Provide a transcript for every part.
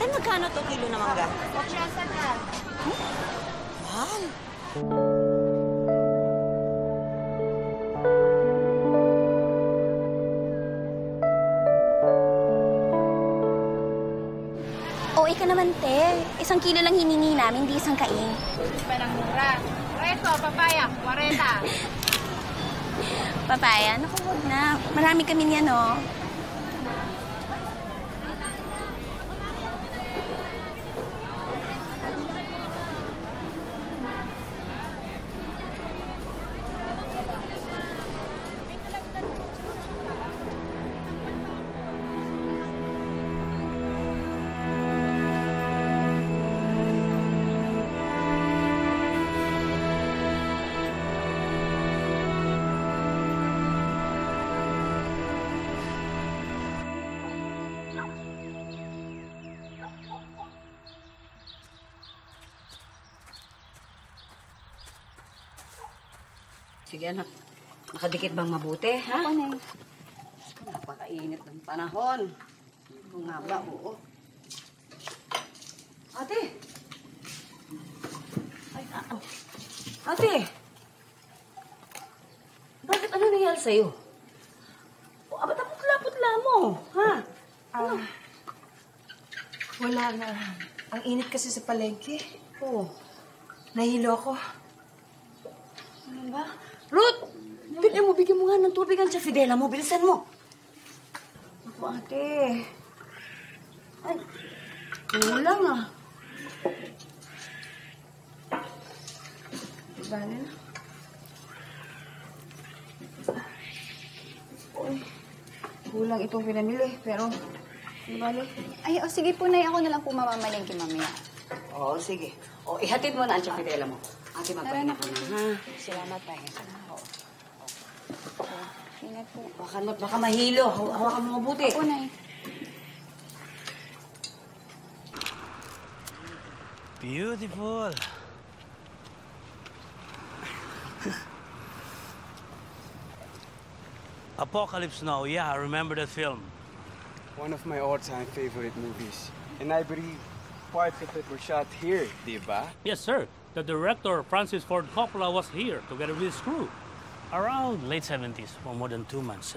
Ate, magkano to kilo na mangga? 80 na. Mahal. Oo, ka naman, te. 1 kilo lang hiningi namin, di 1 kain. Parang mura. Preso, papaya, 40. Papaya? Naku, huwag na. Marami kami niyan, oh. Sige, anak. Nakadikit bang mabuti, ha? Oo, Nay. Napakainit ng panahon. Ito nga ba, oo. Ate! Ay, ate! Bakit ano nangyari sa'yo? O, ba't ang putla-putla mo, ha? Wala na. Ang init kasi sa palengke. Oo. Nahilo ako. Ano ba? Ruth! Bigyan mo nga ng tubig ang Fidela mo. Bilisan mo. Ako, ate. Ay, kulang ah. Bale na. Uy, kulang itong pinamili. Pero, bale. Ay, sige po, Nay. Ako na lang po mamamalengke mamaya. Oo, sige. O, ihatid mo na ang Fidela mo. Ate, magpahinga ka na, ha? Salamat, Tay. Ingat po. Baka mahilo. Hawakan mo mabuti. Oo, Nay. Beautiful. Apocalypse Now, yeah, I remember that film. One of my all-time favorite movies. And I believe parts of it were shot here, diba? Yes, sir. The director, Francis Ford Coppola, was here together with his crew. Around late 70s, for more than 2 months.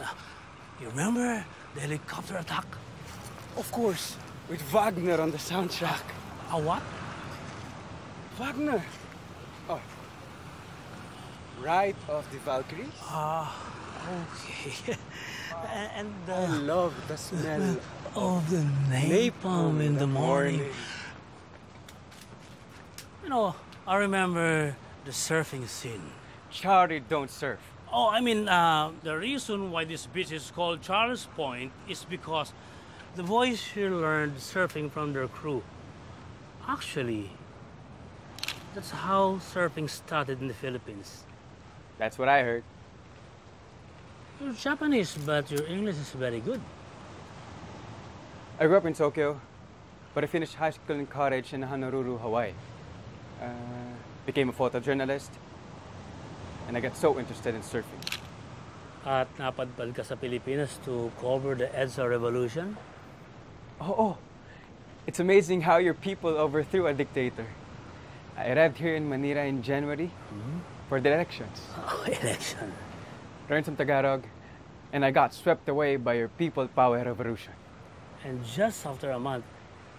You remember the helicopter attack? Of course, with Wagner on the soundtrack. A what? Wagner. Oh. Ride of the Valkyries? Okay. and I love the smell of the napalm in the morning. You know, I remember the surfing scene. Charlie don't surf. Oh, I mean, the reason why this beach is called Charles Point is because the boys here learned surfing from their crew. Actually, that's how surfing started in the Philippines. That's what I heard. You're Japanese, but your English is very good. I grew up in Tokyo, but I finished high school and college in Honolulu, Hawaii. Became a photojournalist, and I got so interested in surfing. At napadpad ka sa Pilipinas to cover the EDSA revolution? Oh. It's amazing how your people overthrew a dictator. I arrived here in Manila in January for the elections. Oh, election. Learned some Tagalog, and I got swept away by your people power revolution. And just after a month,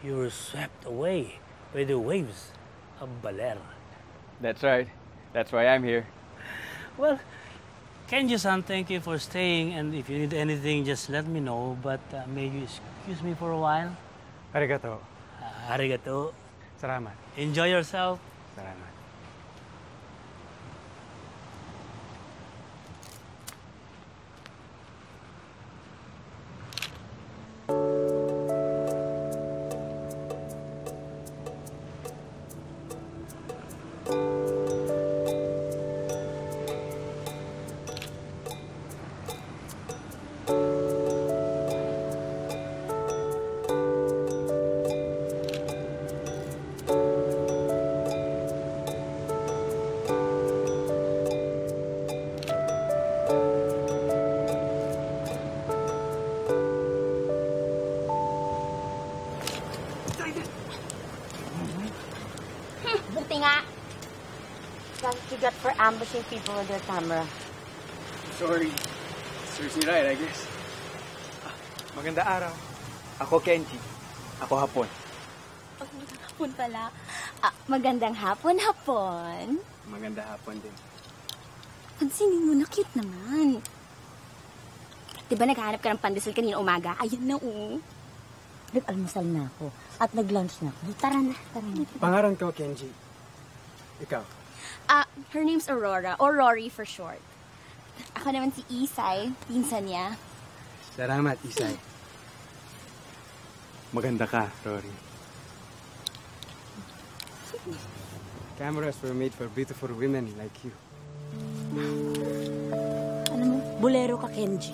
you were swept away by the waves of Baler. That's right. That's why I'm here. Well, Kenji-san, thank you for staying, and if you need anything, just let me know. But may you excuse me for a while? Arigato. Arigato. Salamat. Enjoy yourself. Salamat. ambushing people with their camera. Sorry. Seriously right, I guess. Maganda araw. Ako Kenji. Ako Hapon. Hapon pala. Magandang hapon. Maganda hapon din. Pansinin mo na, cute naman. Diba naghahanap ka ng pandesal kanina umaga? Ayun na, Nag-almusal na ako at nag-lunch na ako. Tara na. Pangalan ko, Kenji. Ikaw? Her name's Aurora, or Rory for short. Ako naman si Isay, pinsan niya. Salamat, Isay. Maganda ka, Rory. Cameras were made for beautiful women like you. Alam mo, bolero ka, Kenji.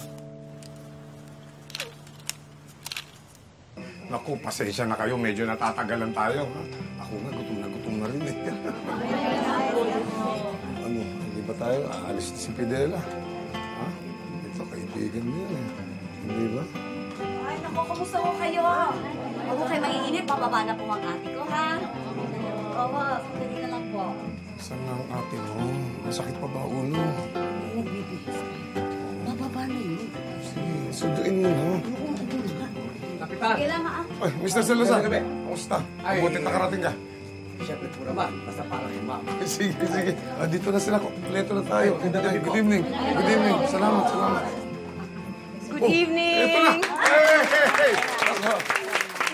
Naku, pasensya na kayo. Medyo natatagalan tayo. Ako nga, gutom na rin eh. Ano, hindi ba tayo aalis na si Fidela? Ha? Ito, kaibigan mo yan eh. Hindi ba? Ay, naku, kumusta ko kayo? Huwag mo kayo maiinip, pababa na po ang ate ko, ha? Oo, sandali na lang po. Saan nga ang ate mo? Masakit pa ba ulo? Nagbibihis. Bababa na yun. Sige, sunduin mo na. Kapitan! Sige lang, ha? Ay, Mr. Salazar. Kamusta? Mabuti nakarating ka. Siyempre po naman. Basta para kay Mama. Sige. Dito na sila. Kompleto na tayo. Good evening. Salamat. Good evening! Ito na. Hey!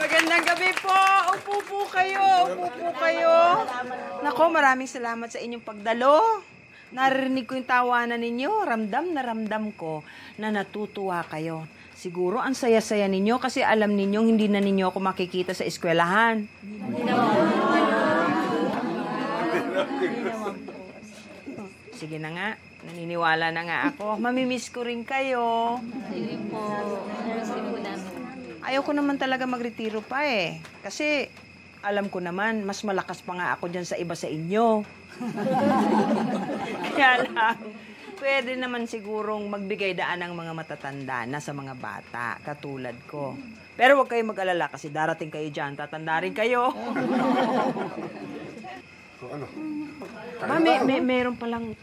Magandang gabi po. Upo po kayo. Nako, maraming salamat sa inyong pagdalo. Narinig ko yung tawanan ninyo. Ramdam na ramdam ko na natutuwa kayo. Siguro ang saya-saya ninyo kasi alam ninyong hindi na ninyo ako makikita sa eskwelahan. Sige na nga. Naniniwala na nga ako. Mamimiss ko rin kayo. Ayaw ko naman talaga magretiro pa eh. Kasi alam ko naman, mas malakas pa nga ako dyan sa iba sa inyo. Kaya lang, pwede naman sigurong magbigay daan ng mga matatanda na sa mga bata, katulad ko. Pero huwag kayo mag-alala kasi darating kayo dyan, tatanda rin kayo. Ano? Meron palang...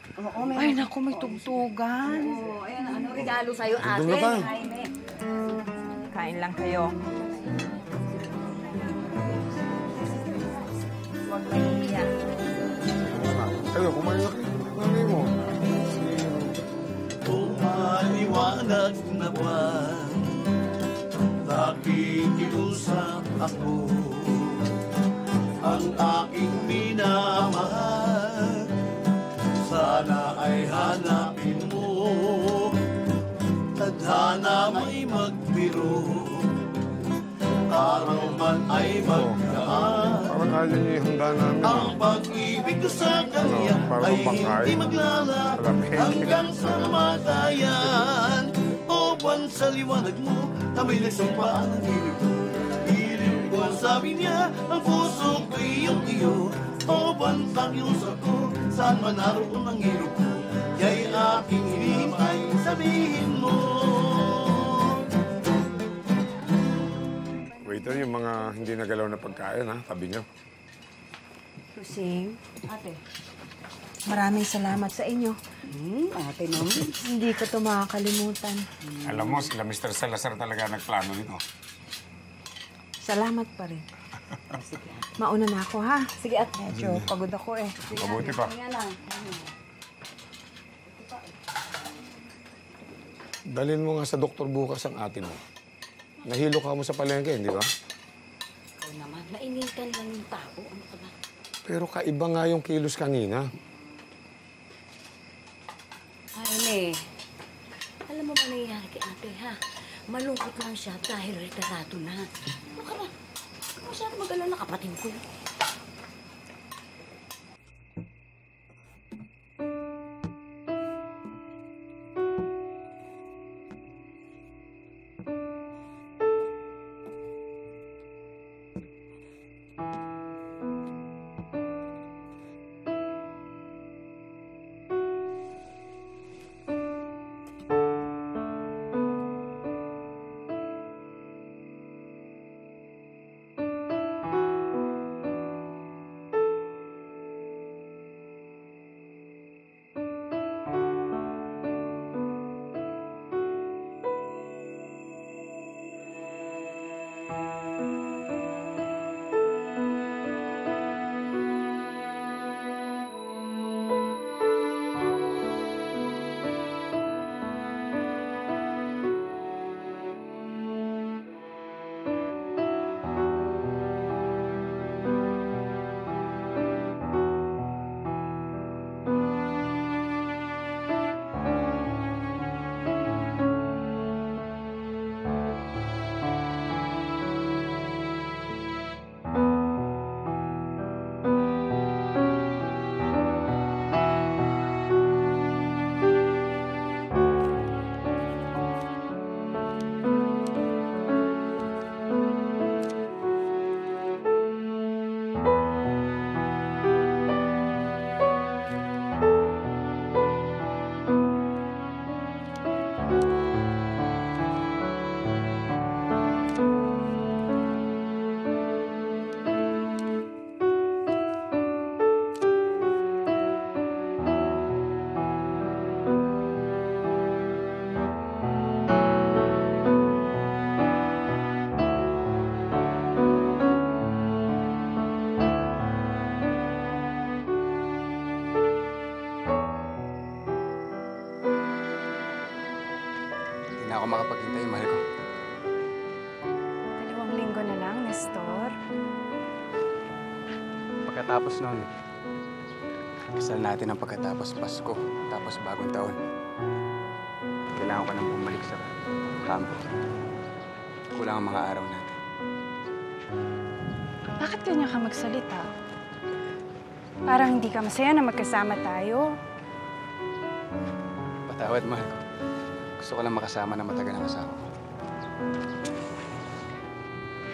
Ay, naku, may tugtugan. Ayan, regalo sa'yo, ate? Doon na tayo. Kain lang kayo. Huwag mahihiya. Kayo, kumain na kayo. Nanay mo. Tumaliwanag na buwan, nakikiusap ako, ang aking minamahal, sana ay hanapin mo, tadhana may magbiro, araw man ay magdaan. Parang kaya niyo yung handa namin. Ang pag-ibig ko sa kanya Parang ay bangkay. hindi maglalak hanggang sa matayan. O buwan sa liwanag mo, na may nagsumpaan ng hilip ko. Hilip ko, sabi niya, ang puso ko iyong iyo. O buwan sa kiusap ko, saan man naroon ang hirap ko. Ya'y aking hinihintay, sabihin mo. Waiter, yung mga hindi nagalaw na pagkain, ha? Tabi niyo. Kusing, ate, maraming salamat sa inyo. Ate naman. Hindi ko ito makakalimutan. Alam mo, sila Mr. Salazar talaga nagplano nito. Salamat pa rin. Mauna na ako, ha? Sige, ate. Medyo pagod ako eh. Mabuti pa. Nga lang. Dalhin mo nga sa doktor bukas ang ate mo. Nahilo ka mo sa palengke, hindi ba? Ikaw naman, mainitan lang yung tao. Ano ka ba? Pero kaiba nga yung kilos kanina. Ay, alam mo ba nangyayari kay ate, ha? Malungkot lang siya dahil retrato na. Ano ka ba? Masyado mag-alala, kapatid ko. Hindi na ako makapaghintay, mahal ko. 2 linggo na lang, Nestor. Pagkatapos nun, kasal natin ang pagkatapos Pasko, tapos bagong taon. Kailangan ko nang bumalik sa kampo. Kulang ang mga araw natin. Bakit ganyan ka magsalita? Parang hindi ka masaya na magkasama tayo. Patawad, mahal ko. Gusto ko lang makasama na matagal ang asawa ko.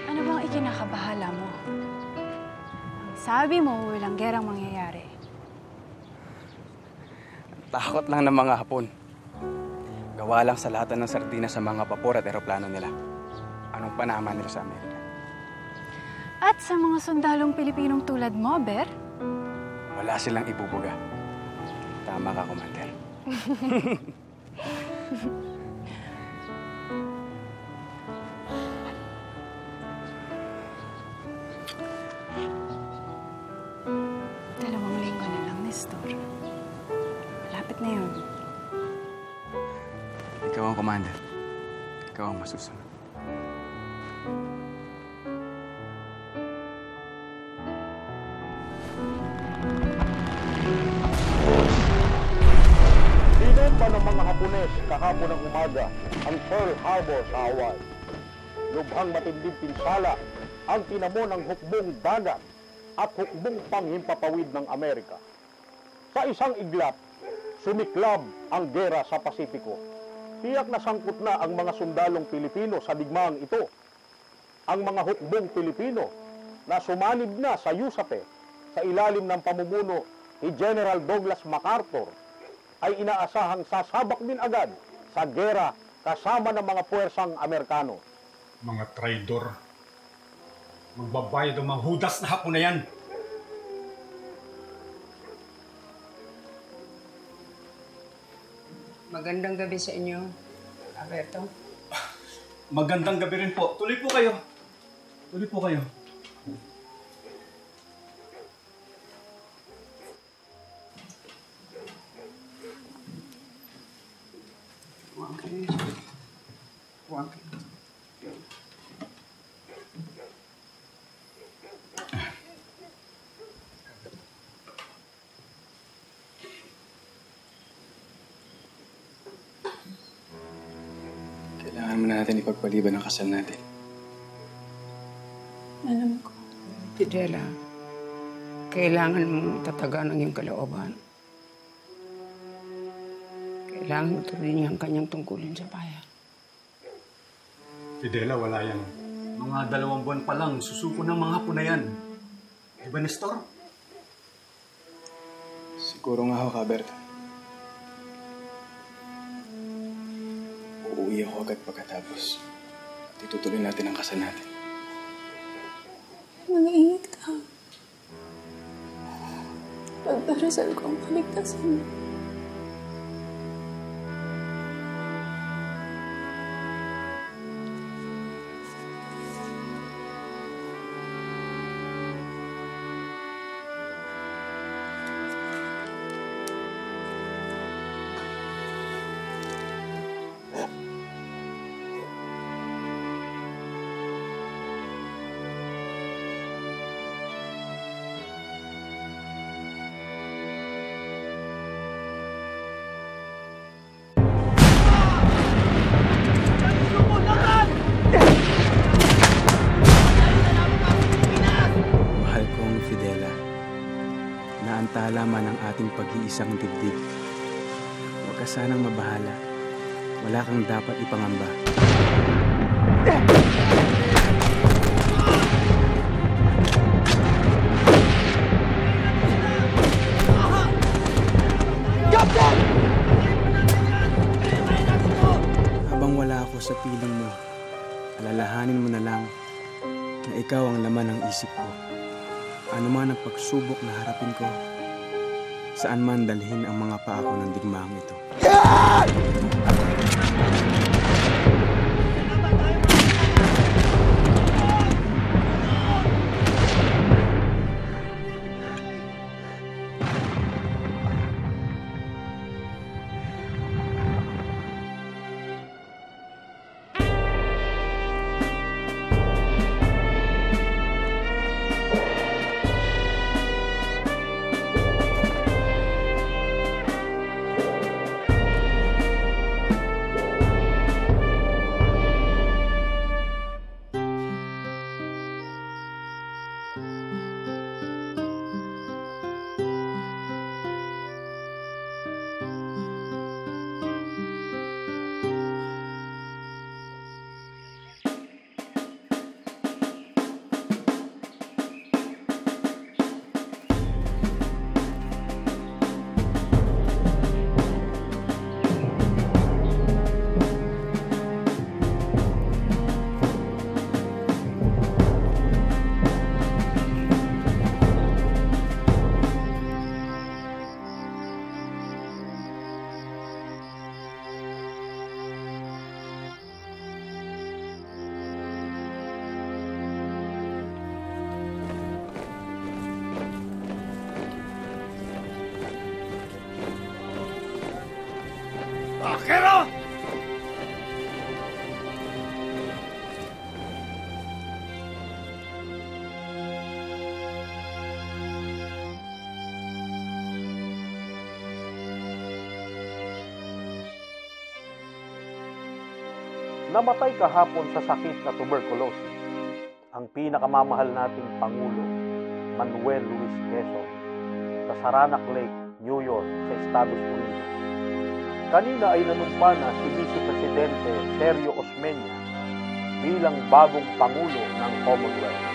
Ano bang ikinakabahala mo? Sabi mo, walang gerang mangyayari. Takot lang ng mga Hapon. Gawa lang sa lata ng sardinas sa mga vapor at eroplano nila. Anong panama nila sa Amerika? At sa mga sundalong Pilipinong tulad mo, Ber? Wala silang ibubuga. Tama ka, Commander. Dalawang linggo na lang, Nestor. Malapit na yun. Ikaw ang Commander. Ikaw ang masusunod. Binomba ng mga Hapones kahapon ng umaga ang Pearl Harbor sa Hawaii. Lubhang matinding pinsala ang tinamo ng hukbong dagat at hukbong panghimpapawid ng Amerika. Sa isang iglap, sumiklab ang gera sa Pasipiko. Tiyak na sangkot na ang mga sundalong Pilipino sa digmaang ito. Ang mga hukbong Pilipino na sumanib na sa USAPE sa ilalim ng pamumuno ni General Douglas MacArthur ay inaasahang sasabak din agad sa gera kasama ng mga puwersang Amerikano. Mga traidor. Magbabayad ang mga hudas na Hapon na yan. Magandang gabi sa inyo, Alberto. Magandang gabi rin po. Tuloy po kayo. Tuloy po kayo. Kailangan mo na natin ipagpaliban ang kasal natin. Alam ko. Fidela, kailangan mong tatagan ang iyong kalooban. Kailangan mo tuloy ang kanyang tungkulin sa bayan. Fidela, wala yan. Mga 2 buwan pa lang, susuko ng mga Hapon na yan. Diba, Nestor? Siguro nga ako, Kabert. Uuwi ako agad pagkatapos. At itutuloy natin ang kasal natin. Mag-iingat ka. Pagdarasal ko ang kaligtasan mo. Naantala man ang ating pag-iisang dibdib. Huwag ka sanang mabahala. Wala kang dapat ipangamba. Habang wala ako sa piling mo, alalahanin mo na lang na ikaw ang laman ng isip ko. Ano man ang pagsubok na harapin ko, saan man dalhin ang mga paa ko ng digmaang ito. Namatay kahapon sa sakit na tuberculosis ang pinakamamahal nating Pangulo, Manuel Luis Quezon, sa Saranac Lake, New York, sa Estados Unidos. Kanina ay nanumpa na si Vice Presidente Sergio Osmeña bilang bagong Pangulo ng Commonwealth.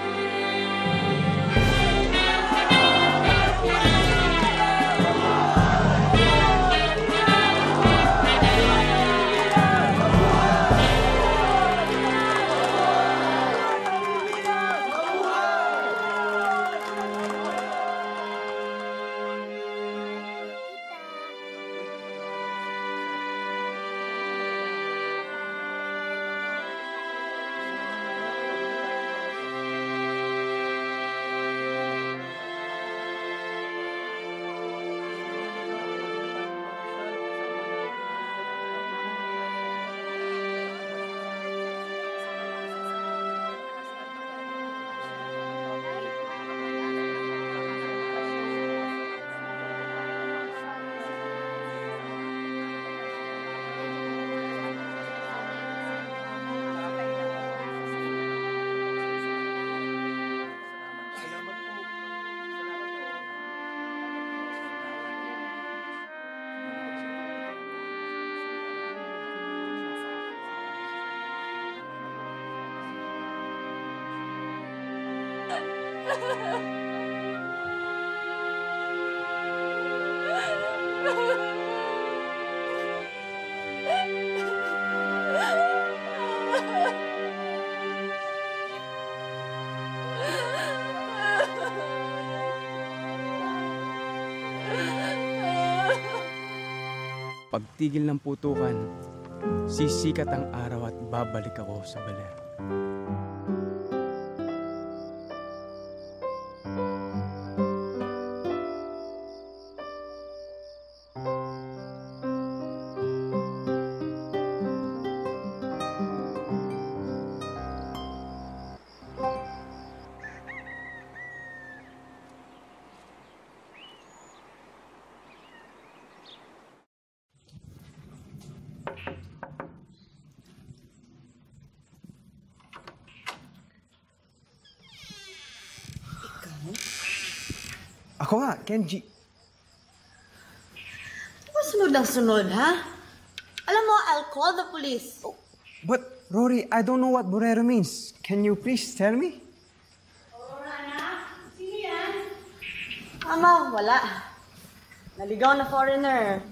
Pagtigil ng putukan, sisikat ang araw at babalik ako sa baler. Ako nga, Kenji. Sunod ng sunod, ha? Alam mo, I'll call the police. Oh. But, Rory, I don't know what burero means. Can you please tell me? Sino yan? Ama, wala. Naligaw na foreigner.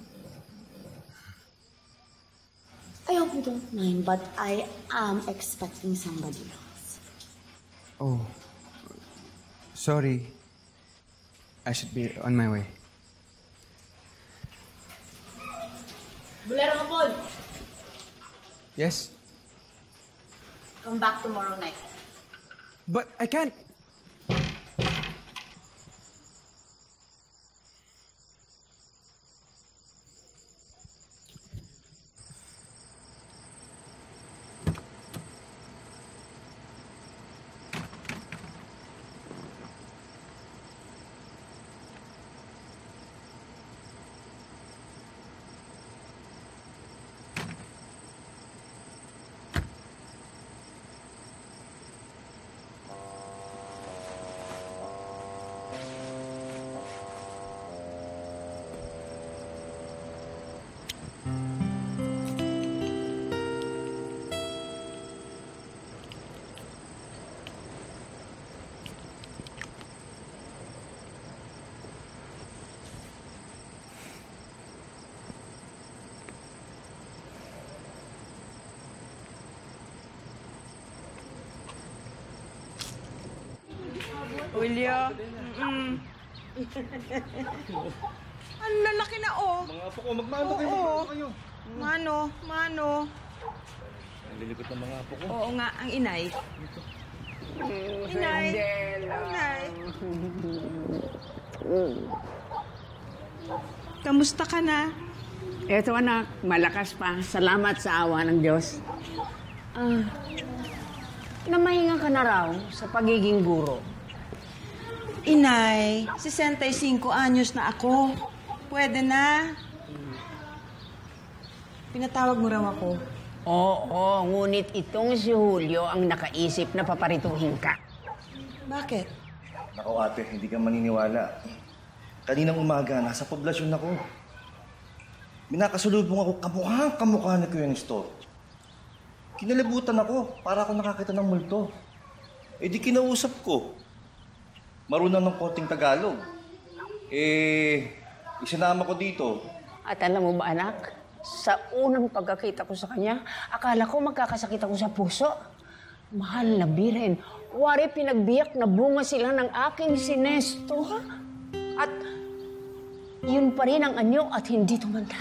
I hope you don't mind, but I am expecting somebody else. Oh. Sorry. I should be on my way. Bolero Kapod, Yes? come back tomorrow night. But I can't. William. Ang lalaki na, oh. Mga apo ko, magmano kayo. Mano. Nalilikot ng mga apo ko. Oo nga, ang inay. Inay. Kamusta ka na? Eto anak, malakas pa. Salamat sa awa ng Diyos. Namahinga ka na raw sa pagiging guro. Inay, 65 anyos na ako. Pwede na. Pinatawag mo raw ako. Oo, ngunit itong si Julio ang nakaisip na paparituhin ka. Bakit? Naku ate, hindi ka maniniwala. Kaninang umaga, nasa poblasyon ako. Minakasalubong ako kamukha ni Kuya Nestor. Kinalibutan ako para ako nakakita ng multo. Eh di kinausap ko. Marunong ng konting Tagalog. Isinama ko dito. At alam mo ba, anak, sa unang pagkakita ko sa kanya, akala ko magkakasakit ako sa puso. Mahal na biren. Wari pinagbiyak na bunga sila ng aking si Nestor. At yun pa rin ang anyo at hindi tumanda.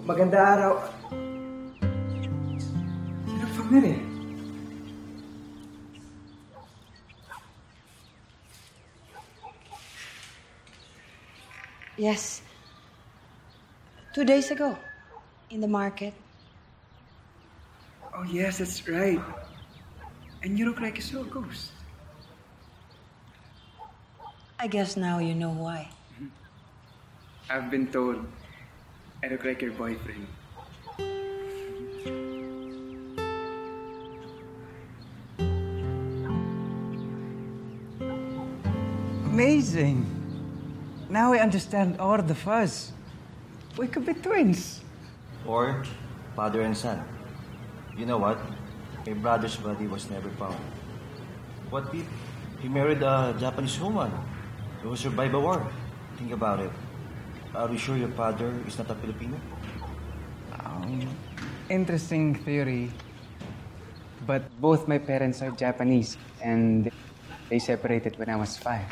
Maganda araw. You look familiar. Yes. 2 days ago, in the market. Oh, yes, that's right. And you look like you saw a ghost. I guess now you know why. I've been told I look like your boyfriend. Amazing. Now I understand all the fuzz. We could be twins. Or father and son. You know what? My brother's body was never found. What if he married a Japanese woman who survived a war? Think about it. Are you sure your father is not a Filipino? Interesting theory. But both my parents are Japanese, and they separated when I was 5.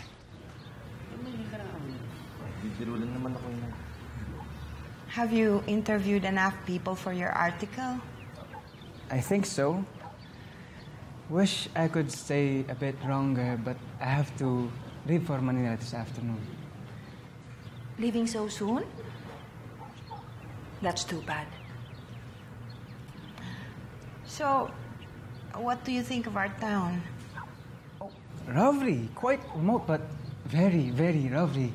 Have you interviewed enough people for your article? I think so. Wish I could stay a bit longer, but I have to leave for Manila this afternoon. Leaving so soon? That's too bad. So, what do you think of our town? Lovely. Quite remote, but very, very lovely.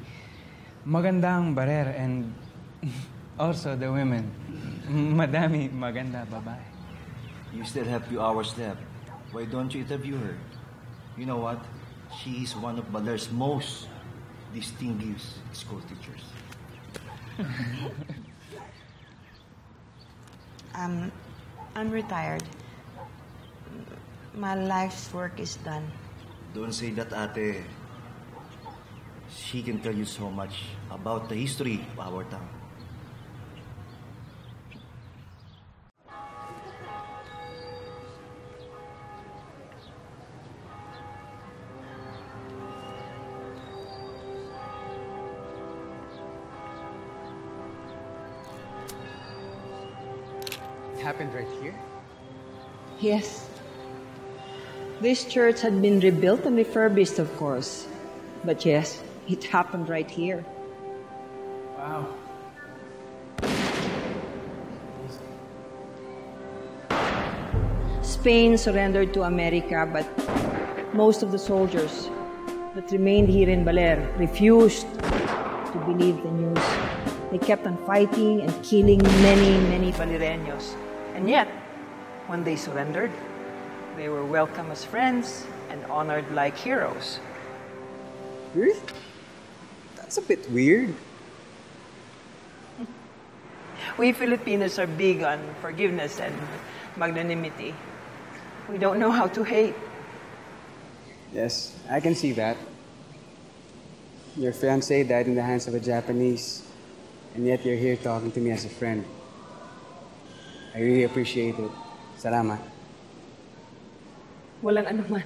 Magandang barer and also the women. Madami maganda babae. You still have few hours left. Why don't you interview her? You know what? She is one of Baler's most distinguished school teachers. I'm retired. My life's work is done. Don't say that, ate. She can tell you so much about the history of our town. It happened right here? Yes. This church had been rebuilt and refurbished, of course. But yes, it happened right here. Wow. Spain surrendered to America, but most of the soldiers that remained here in Baler refused to believe the news. They kept on fighting and killing many, many Balereños. And yet, when they surrendered, they were welcomed as friends and honored like heroes. Really? That's a bit weird. We Filipinos are big on forgiveness and magnanimity. We don't know how to hate. Yes, I can see that. Your fiancé died in the hands of a Japanese, and yet you're here talking to me as a friend. I really appreciate it. Salamat. Walang anuman.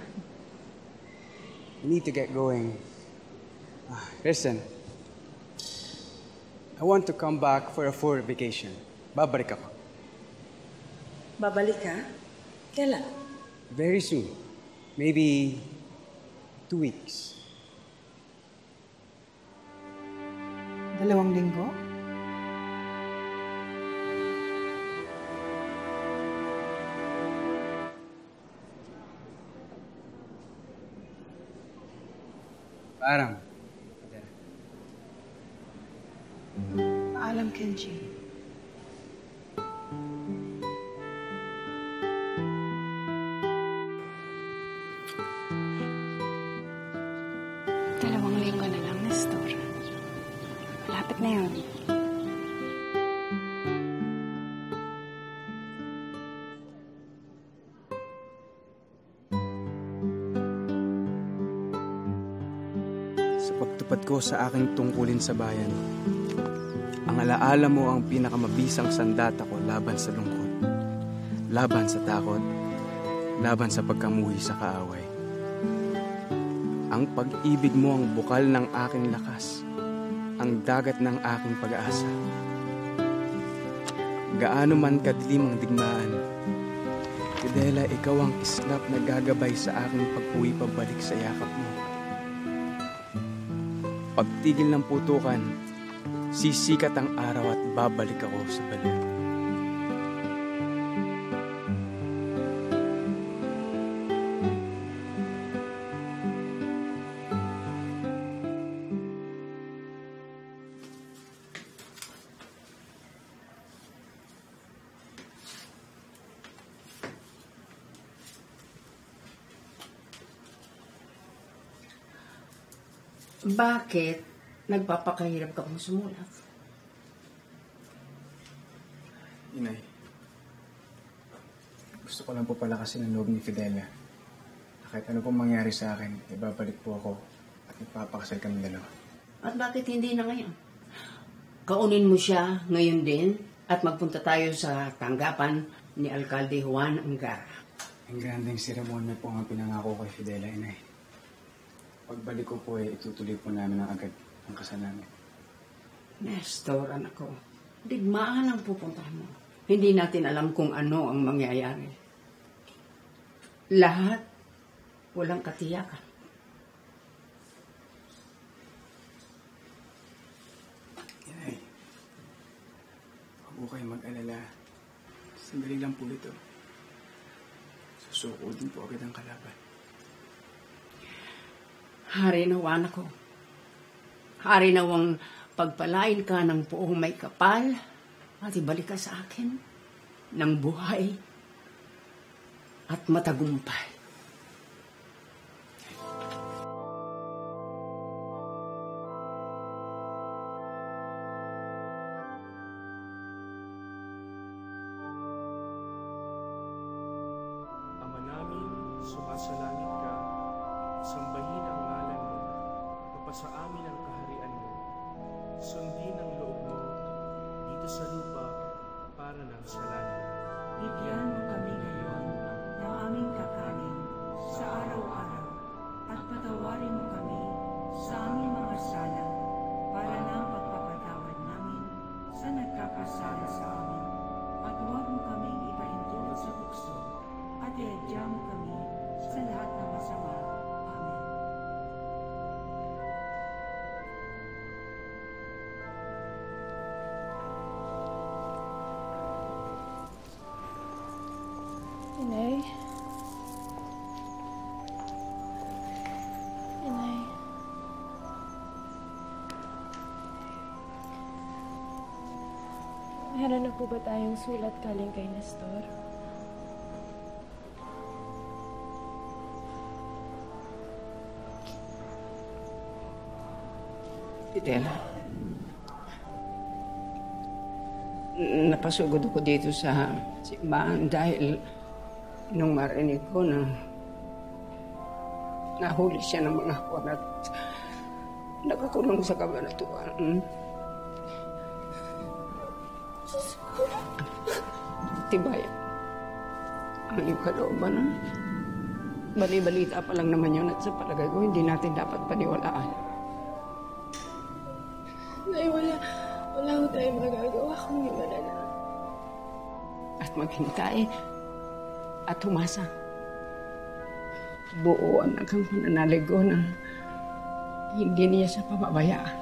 We need to get going. Listen, I want to come back for a 4 vacation. Babalik ako. Babalik ka? Kailan? Very soon. Maybe 2 weeks. 2 linggo? Parang. Paalam Kenji. Dalawang linggo na lang, Nestor. Malapit na yun. Sa pagtupad ko sa aking tungkulin sa bayan, ang alaala mo ang pinakamabisang sandata ko laban sa lungkot, laban sa takot, laban sa pagkamuhi sa kaaway. Ang pag-ibig mo ang bukal ng aking lakas, ang dagat ng aking pag-asa. Gaano man kadilim ang digmaan, Fidela, ikaw ang islap na gagabay sa aking pag-uwi pabalik sa yakap mo. Pagtigil ng putukan, sisikat ang araw at babalik ako sa baliw. Bakit nagpapakahirap ka kung sumulat? Inay, gusto ko lang po palakasin ang loob ni Fidela. Na kahit ano pong mangyari sa akin, ibabalik po ako at magpapakasal kami dalawa. At bakit hindi na ngayon? Kaunin mo siya ngayon din at magpunta tayo sa tanggapan ni Alcalde Juan Angara. Ang grandeng seremonya po ang pinangako kay Fidela, Inay. Pagbalik ko po itutuloy po namin ang agad ang kasal namin. Nestor, anak ko, digmaan ang pupuntahan mo. Hindi natin alam kung ano ang mangyayari. Lahat walang katiyakan. Inay, huwag po kayo mag-alala. Sandali lang po ito. Susuko din po agad ang kalaban. Hari nawa ko. Hari nawang pagpalain ka ng poong may kapal at ibalik ka sa akin ng buhay at matagumpay. Ama namin, sumasalangit ka, sambahin ang ngalan mo, papasa amin ang kaharian mo, sundin ang loob mo, dito sa lupa, para ng sa langit. Bigyan mo kami ngayon ng aming kakanin sa araw-araw at patawarin mo kami sa aming mga sala para na ang pagpapatawad namin sa nagkakasala sa amin. At huwag mo kaming ipaintulot sa bukso at iadya mo kami sa lahat ng masama. Amen. Inay? Inay? Meron na po ba tayong sulat galing kay Nestor? Fidela, napasugod ako dito sa simbahan dahil nung marinig ko na nahuli siya ng mga Juan at nakakulong sa kabanatuan. Tibay ang iyong kalooban. Bali-balita pa lang naman yun at sa palagay ko hindi natin dapat paniwalaan. Nay, wala ko tayong magagawa kung hindi na. At maghintay at humasa. Buo ang aking pananalig ko na hindi niya siya pababayaan.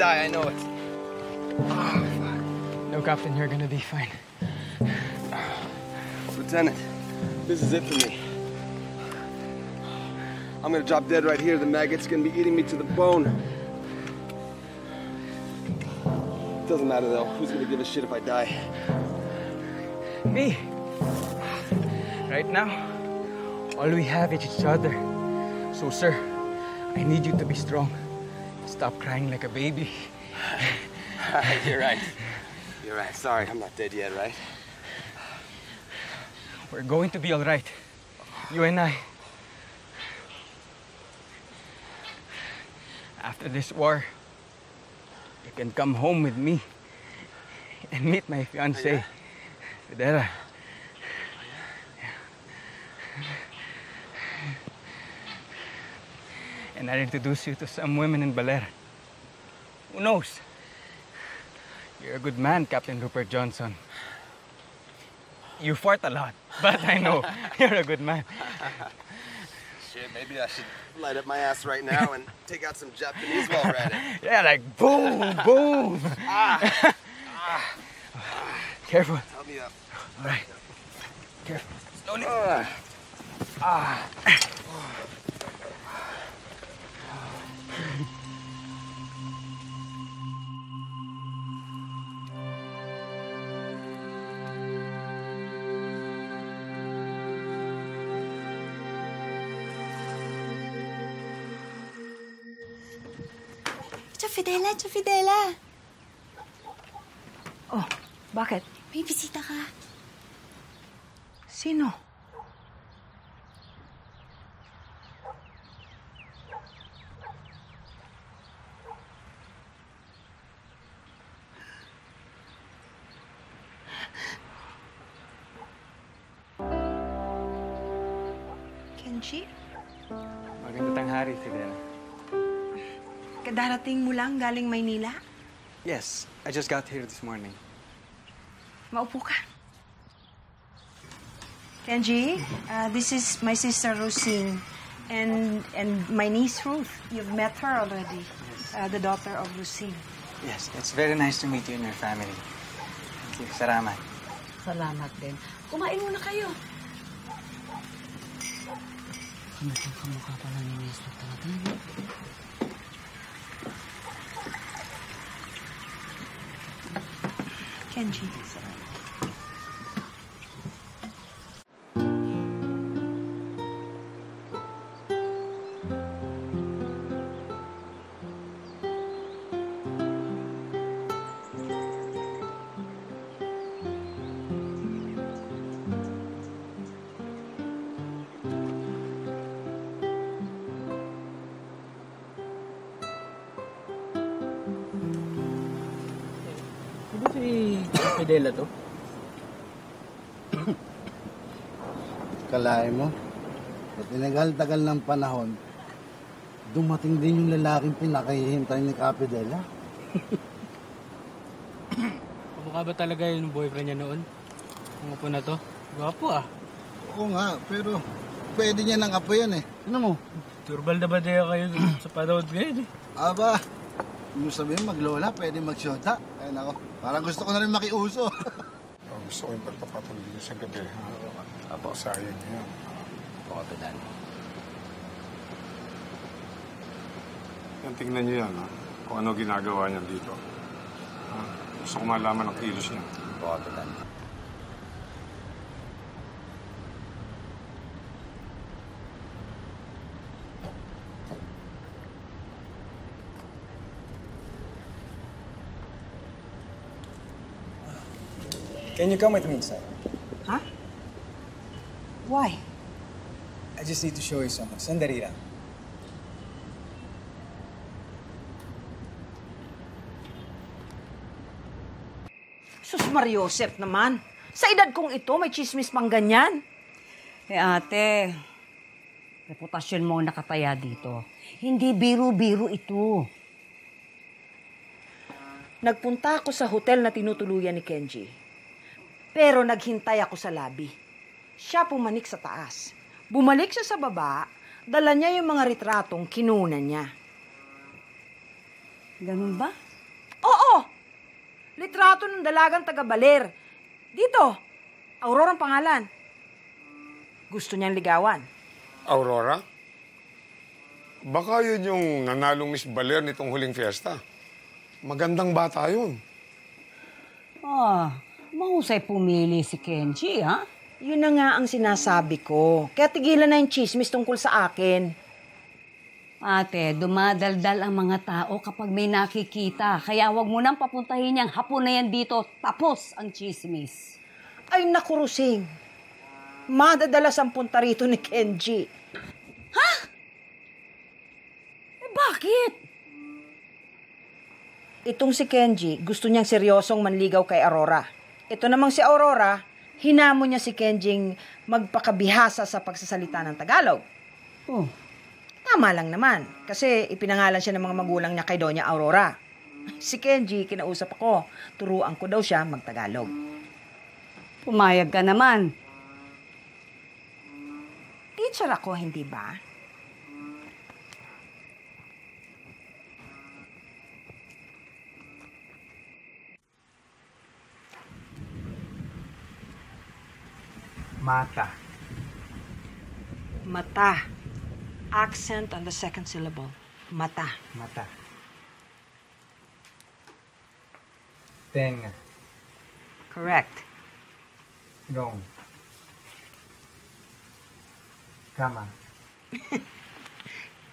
die, I know it. No, Captain, you're gonna be fine. Lieutenant, this is it for me. I'm gonna drop dead right here. The maggot's gonna be eating me to the bone. Doesn't matter though. Who's gonna give a shit if I die? Me. Right now, all we have is each other. So, sir, I need you to be strong. Stop crying like a baby. You're right. You're right. Sorry, I'm not dead yet, right? We're going to be all right. You and I. After this war, you can come home with me and meet my fiancée, Fidela. And I'll introduce you to some women in Balera. Who knows? You're a good man, Captain Rupert Johnson. You fart a lot, but I know you're a good man. Shit, maybe I should light up my ass right now and take out some Japanese while we're at it. Yeah, like boom, boom. Careful. Help me up. All right. Careful. Slowly. Fidela, Fidela. Oh, bakit? May bisita ka. Sino? Kenji? Magandang tanghali, Fidela. Kadarating mo lang galing Maynila? Yes, I just got here this morning. Maupo ka. Kenji, this is my sister Rosine and my niece Ruth. You've met her already. The daughter of Rosine. Yes, it's very nice to meet you and your family. Thank you. Salamat. Salamat din. Kumain muna kayo. Kamukha pala ni Miss natin. Kenji. Si Fidela to? Kalahin mo, sa tinagal-tagal ng panahon, dumating din yung lalaking pinakahihintay ni Capidela. Kamukha ba talaga yung boyfriend niya noon? Ang apo na to? Gwapo ah. Oo nga, pero pwede niya ng apo yan eh. Ano mo? Turbal na ba tayo kayo sa panahon ngayon eh? Aba, yung sabihin maglola, pwede magsyota. Ay nako, parang gusto ko na rin makiuso. Gusto ko yung pagpapatuloy niyo sa gabi. Apo. Sayang niya. Apo, Kapitan. Yan, tingnan niyo yan, ha? Kung ano ginagawa niya dito. Ha? Gusto ko malaman ang kilos niya. Apo, Kapitan. Can you come with me inside? Huh? Why? I just need to show you something. Sandali lang. Sus Mariosep naman. Sa edad kong ito, may chismis pang ganyan. Eh ate, reputasyon mo ang nakataya dito. Hindi biro-biro ito. Nagpunta ako sa hotel na tinutuluyan ni Kenji. Pero naghintay ako sa lobby. Siya pumanik sa taas. Bumalik siya sa baba, dala niya yung mga retratong kinuna niya. Ganun ba? Oo! Litrato ng dalagang taga-Baler. Dito, Aurora ang pangalan. Gusto niyang ligawan. Aurora? Baka yun yung nanalong Miss Baler nitong huling fiesta. Magandang bata yun. Mahusay pumili si Kenji, ha? Yun na nga ang sinasabi ko. Kaya tigilan na yung chismis tungkol sa akin. Ate, dumadaldal ang mga tao kapag may nakikita. Kaya wag mo nang papuntahin yung hapon na yan dito. Tapos ang chismis. Ay, naku, Rusing. Madadalas ang punta rito ni Kenji. Ha? Bakit? Itong si Kenji, gusto niyang seryosong manligaw kay Aurora. Ito namang si Aurora, hinamon niya si Kenjing magpakabihasa sa pagsasalita ng Tagalog. Oh. Tama lang naman, kasi ipinangalan siya ng mga magulang niya kay Doña Aurora. Si Kenji, kinausap ako, turuan ko daw siya magtagalog. Pumayag ka naman. Teacher ako, hindi ba? Mata. Mata. Accent on the second syllable. Mata. Mata. Tenga. Correct. Wrong. Kama.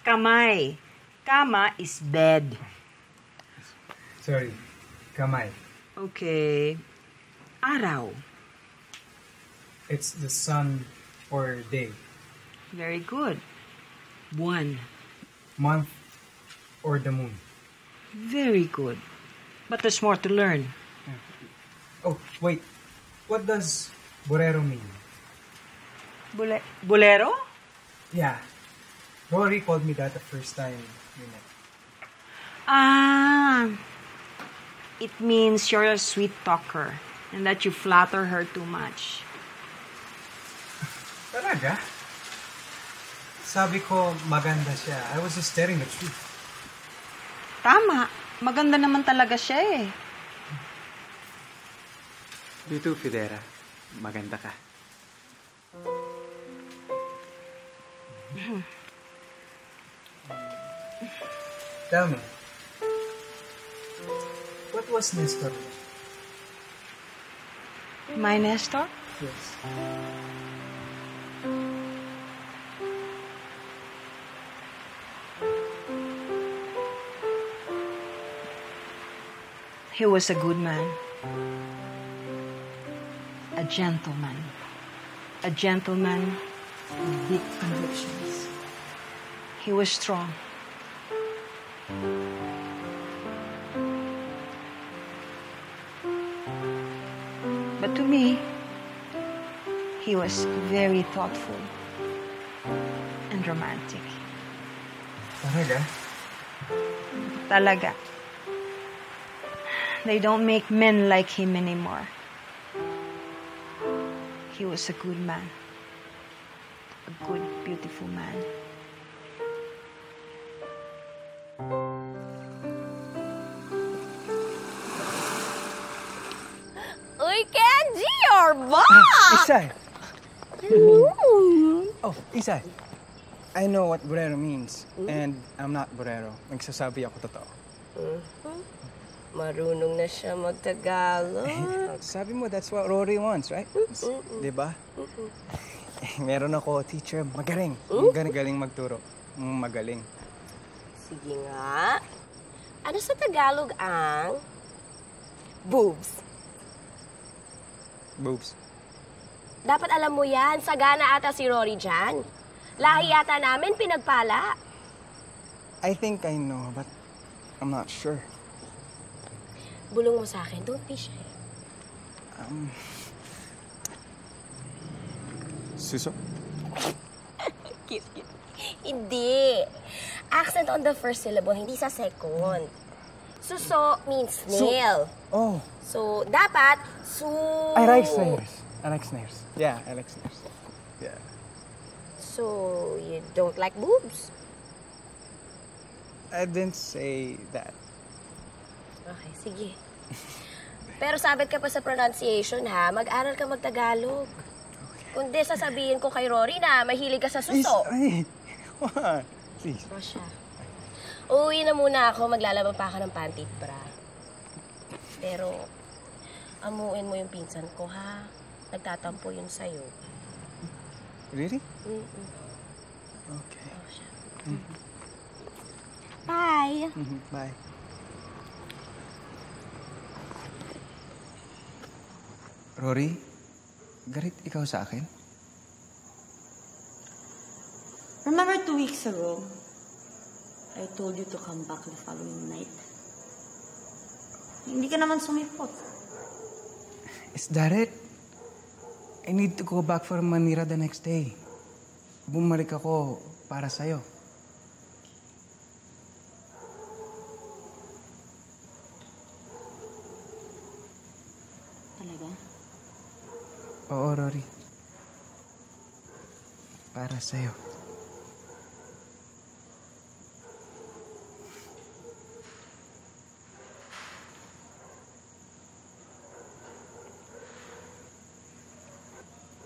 Kamay. Kama is bed. Sorry. Kamay. Okay. Araw. It's the sun or day. Very good. Buwan. Month or the moon. Very good. But there's more to learn. Oh, wait. What does bolero mean? Bolero? Yeah. Rory called me that the first time we met. It means you're a sweet talker and that you flatter her too much. Talaga? Sabi ko, maganda siya. I was just telling the truth. Tama. Maganda naman talaga siya eh. You too, Fidera. Maganda ka. Tell me, what was Nestor? My Nestor? Yes. He was a good man. A gentleman. A gentleman with deep convictions. He was strong. But to me, he was very thoughtful and romantic. Talaga? Talaga. They don't make men like him anymore. He was a good man. A good, beautiful man. Uy, Kenji, you're back! Isay! Hello! Oh, Isay. I know what bolero means, and I'm not bolero. Nagsasabi ako totoo. Marunong na siya magtagalog. Sabi mo, that's what Rory wants, right? Diba? Meron ako teacher, magaling. Galing magturo. Magaling. Sige nga. Ano sa Tagalog ang boobs? Boobs. Dapat alam mo yan. Sagana ata si Rory dyan. Lahi yata namin pinagpala. I think I know, but I'm not sure. Bulong mo sa akin. Don't be shy. Suso? Kiss. Hindi. Accent on the first syllable, hindi sa second. Suso means snail. Oh. So, dapat, I like snares. Yeah, I like snares. Yeah. So, you don't like boobs? I didn't say that. Okay, sige. Pero sabit ka pa sa pronunciation, ha? Mag-aral ka mag-Tagalog. Kundi sasabihin ko kay Rory na mahilig ka sa suso. Ay, what? Please. O siya. Uuwi na muna ako. Maglalaba pa ako ng panty bra. Pero, amuin mo yung pinsan ko, ha? Nagtatampo yun sa'yo. Really? Mm-mm. Okay. O siya. Bye! Bye. Rory, galit ikaw sa akin? Remember 2 weeks ago, I told you to come back the following night. Hindi ka naman sumipot. Is that it? I need to go back for Manila the next day. Bumalik ako para sa'yo. Talaga? Oo, Rory. Para sa'yo.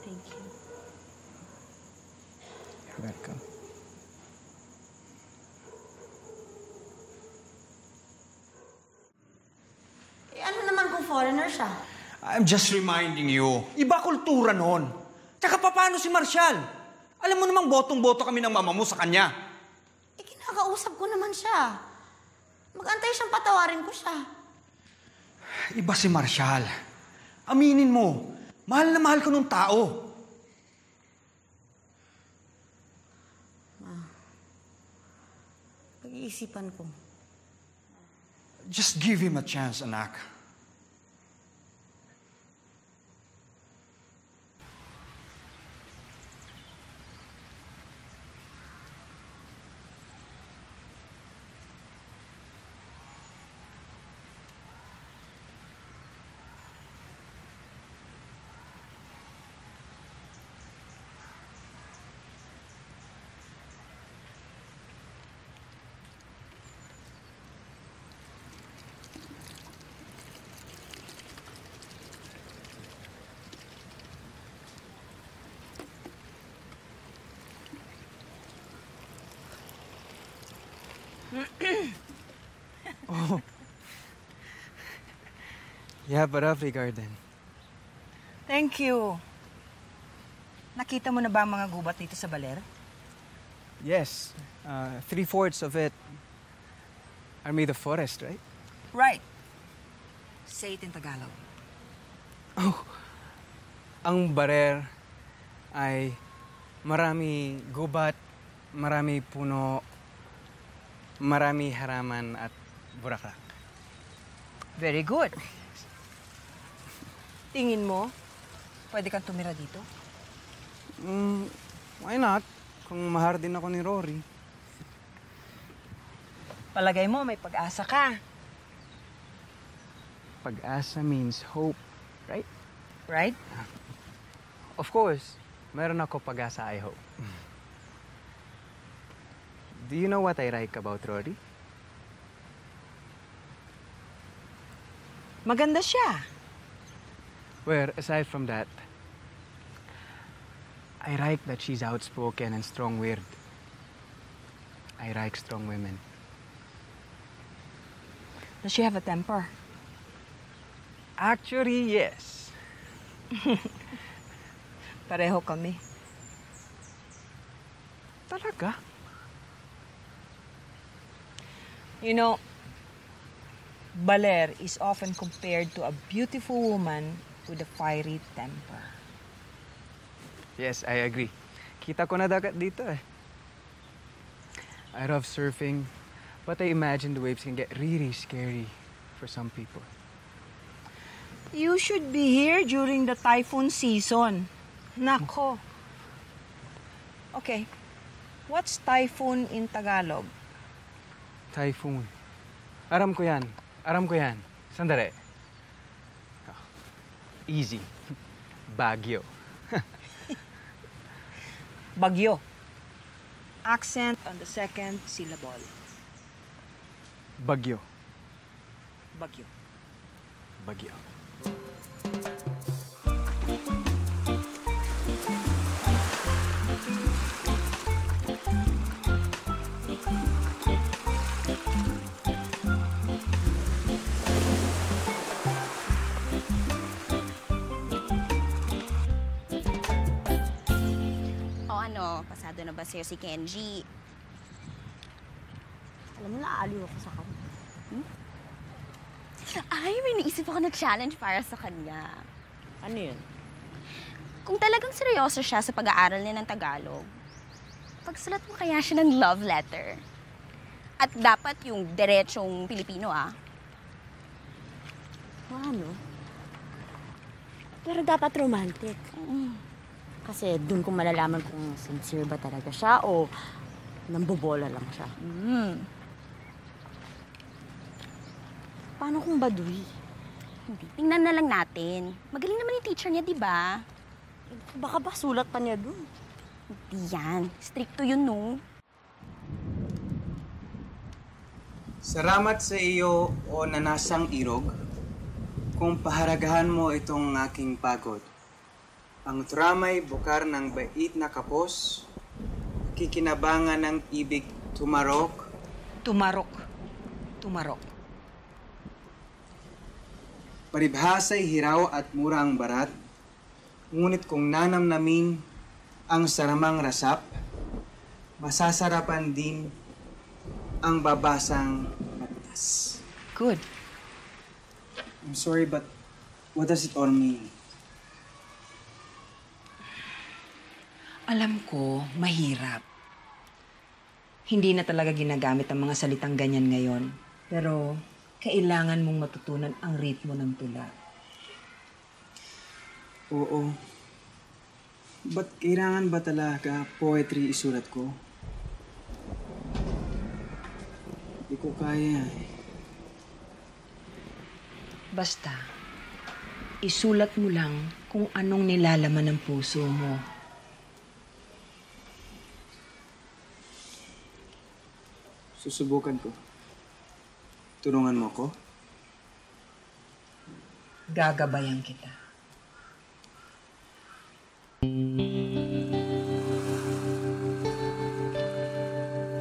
Thank you. You're welcome. Eh, ano naman kung foreigner siya? I'm just reminding you, iba kultura noon. Tsaka paano si Marshall? Alam mo namang botong-boto kami ng mama mo sa kanya. Eh, kinakausap ko naman siya. Mag-antay siyang patawarin ko siya. Iba si Marshall. Aminin mo, mahal na mahal ko nung tao. Pag-iisipan ko. Just give him a chance, anak. Oh. You have a lovely garden. Thank you. Nakita mo na ba ang mga gubat dito sa baler? Yes. 3/4 of it are made of forest, right? Right. Say it in Tagalog. Oh. Ang barer ay marami gubat, marami puno, marami haraman at bulaklak. Very good. Tingin mo, pwede kang tumira dito? Why not? Kung mahal din ako ni Rory. Palagay mo, may pag-asa ka. Pag-asa means hope, right? Right? Of course. Meron ako pag-asa, I hope. Do you know what I like about Rory? Maganda siya. Well, aside from that, I like that she's outspoken and strong-willed. I like strong women. Does she have a temper? Actually, yes. Pareho kami. Talaga? You know, baler is often compared to a beautiful woman with a fiery temper. Yes, I agree. Kita ko na dagat dito eh. I love surfing, but I imagine the waves can get really scary for some people. You should be here during the typhoon season. Nako. Okay. What's typhoon in Tagalog? Typhoon. Aram ko yan. Aram ko yan. Sandali. Easy. Bagyo. Bagyo. Accent on the second syllable. Bagyo. Bagyo. Bagyo. Pasado na ba sa'yo si Kenji? Alam mo, naaliw ako sa kanya. Ay, may naisip ako na challenge para sa kanya. Ano yun? Kung talagang seryoso siya sa pag-aaral niya ng Tagalog, pagsulat mo kaya siya ng love letter. At dapat yung diretsong Pilipino, Ano? Pero dapat romantic. Kasi dun ko malalaman kung sincere ba talaga siya o nambobola lang siya. Paano kung baduy? Hindi. Tingnan na lang natin. Magaling naman yung teacher niya, di ba? Baka ba sulat pa niya dun? Hindi yan. Stricto yun, no? Salamat sa iyo o nanasang irog kung paharagahan mo itong aking pagod. Ang trama'y bukar ng bait na kapos, kikinabangan ng ibig tumarok. Tumarok. Tumarok. Paribhasa'y hiraw at mura ang barat, ngunit kung nanamnamin ang saramang rasap, masasarapan din ang babasang batas. Good. I'm sorry, but what does it all mean? Alam ko, mahirap. Hindi na talaga ginagamit ang mga salitang ganyan ngayon. Pero kailangan mong matutunan ang ritmo ng tula. Oo. Ba't kailangan ba talaga poetry isulat ko? Hindi ko kaya eh. Basta, isulat mo lang kung anong nilalaman ng puso mo. Susubukan ko. Tulungan mo ko? Gagabayan kita.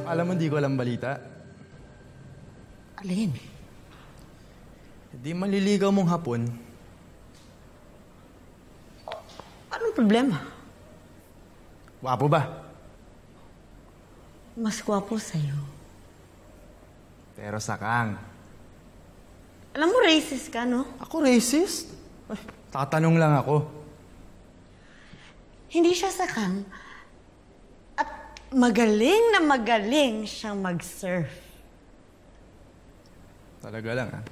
Alam mo, di ko alam balita. Alin? Di maliligaw mong hapon. Anong problema? Wapo ba? Mas gwapo sa'yo. Pero sakang. Alam mo, racist ka, no? Ako racist? Ay, tatanong lang ako. Hindi siya sakang. At magaling na magaling siyang mag-surf. Talaga lang, ha?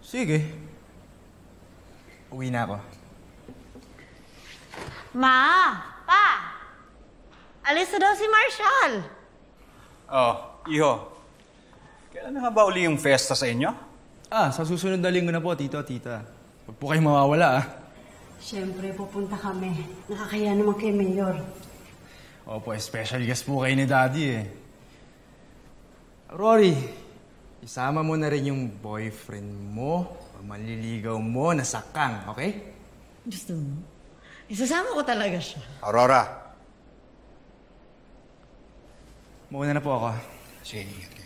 Sige. Uwi na ako. Ma! Pa! Alis na daw si Marshall. Oh, iho. Kailan na nga ba uli yung festa sa inyo? Sa susunod na linggo na po, tito, tita. Huwag po kayong mawawala, Siyempre, pupunta kami. Nakakaya naman kay Mayor. Opo, special guest po kayo ni Daddy, Rory, isama mo na rin yung boyfriend mo o manliligaw mo na sakang, okay? Gusto mo? Isasama ko talaga siya. Aurora. Mauna na po ako. Sige, ingat kayo.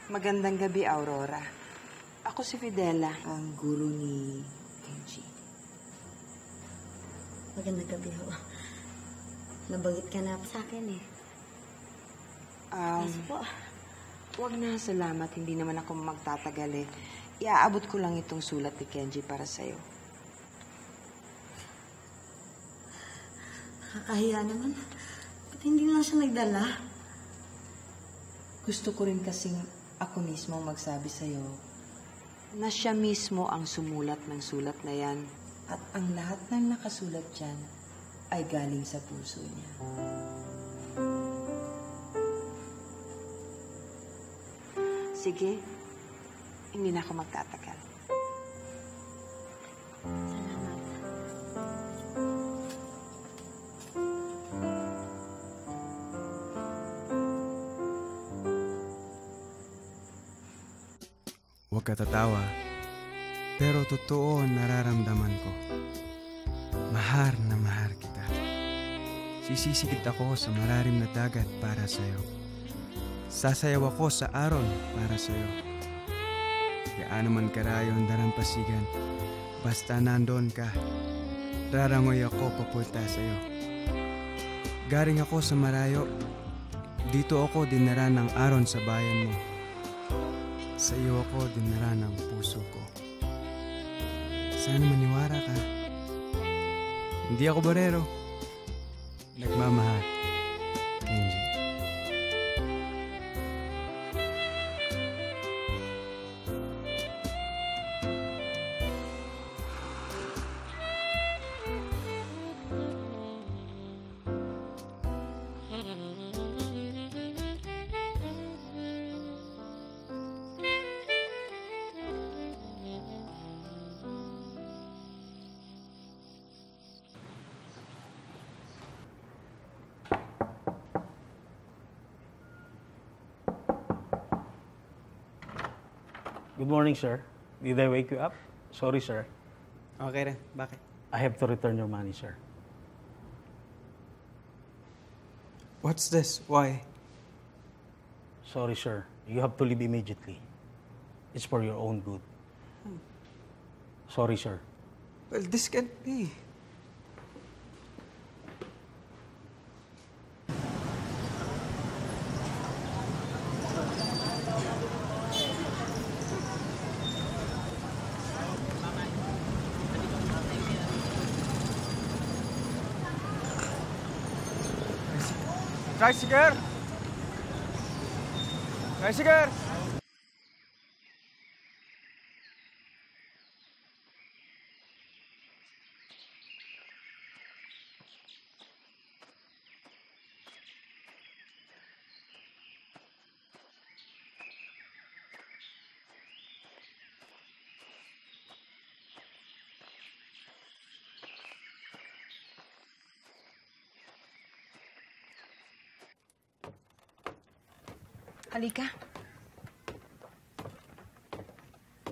Magandang gabi, Aurora. Ako si Fidela, ang guro ni Kenji. Magandang gabi ho. Nabanggit ka na sa akin Po. Huwag na, salamat. Hindi naman ako magtatagal Iaabot ko lang itong sulat ni Kenji para sa'yo. Nakakahiya naman. Ba't hindi lang siya nagdala? Gusto ko rin kasing ako mismo magsabi sa'yo na siya mismo ang sumulat ng sulat na yan. At ang lahat ng nakasulat dyan ay galing sa puso niya. Sige, hindi na ako magtatagal. Huwag ka tatawa, pero totoo ang nararamdaman ko. Mahal na mahal kita. Sisisikit ako sa malalim na dagat para sa'yo. Sasayaw ako sa aron para sa'yo. Gaano man karayo ang dalampasigan, basta nandoon ka, rarangoy ako papunta sa'yo. Galing ako sa malayo, dito ako dinara ng aron sa bayan mo. Sa iyo ako dinara ng puso ko. Sana maniwara ka. Hindi ako barero. Nagmamahal. Kenji. Good morning, sir. Did I wake you up? Sorry, sir. Okay rin. Bakit? I have to return your money, sir. What's this? Why? Sorry, sir. You have to leave immediately. It's for your own good. Sorry, sir. Well, this can't be. Tricycle! Tricycle! Halika.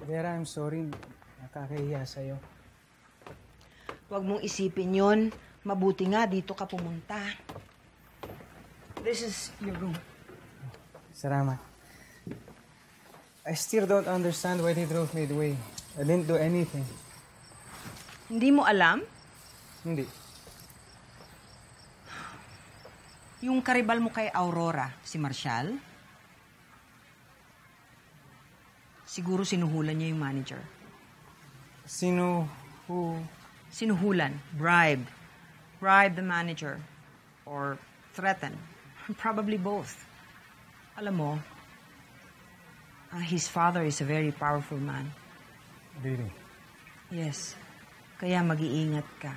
Vera, I'm sorry. Nakakahiya sa'yo. Huwag mong isipin yon. Mabuti nga dito ka pumunta. This is your room. Salamat. I still don't understand why they drove me away. I didn't do anything. Hindi mo alam? Hindi. Yung karibal mo kay Aurora, si Marshall, siguro sinuhulan niya yung manager. Sinuhulan. Bribe. Bribe the manager. Or threaten. Probably both. Alam mo, his father is a very powerful man. Really? Yes. Kaya mag-iingat ka.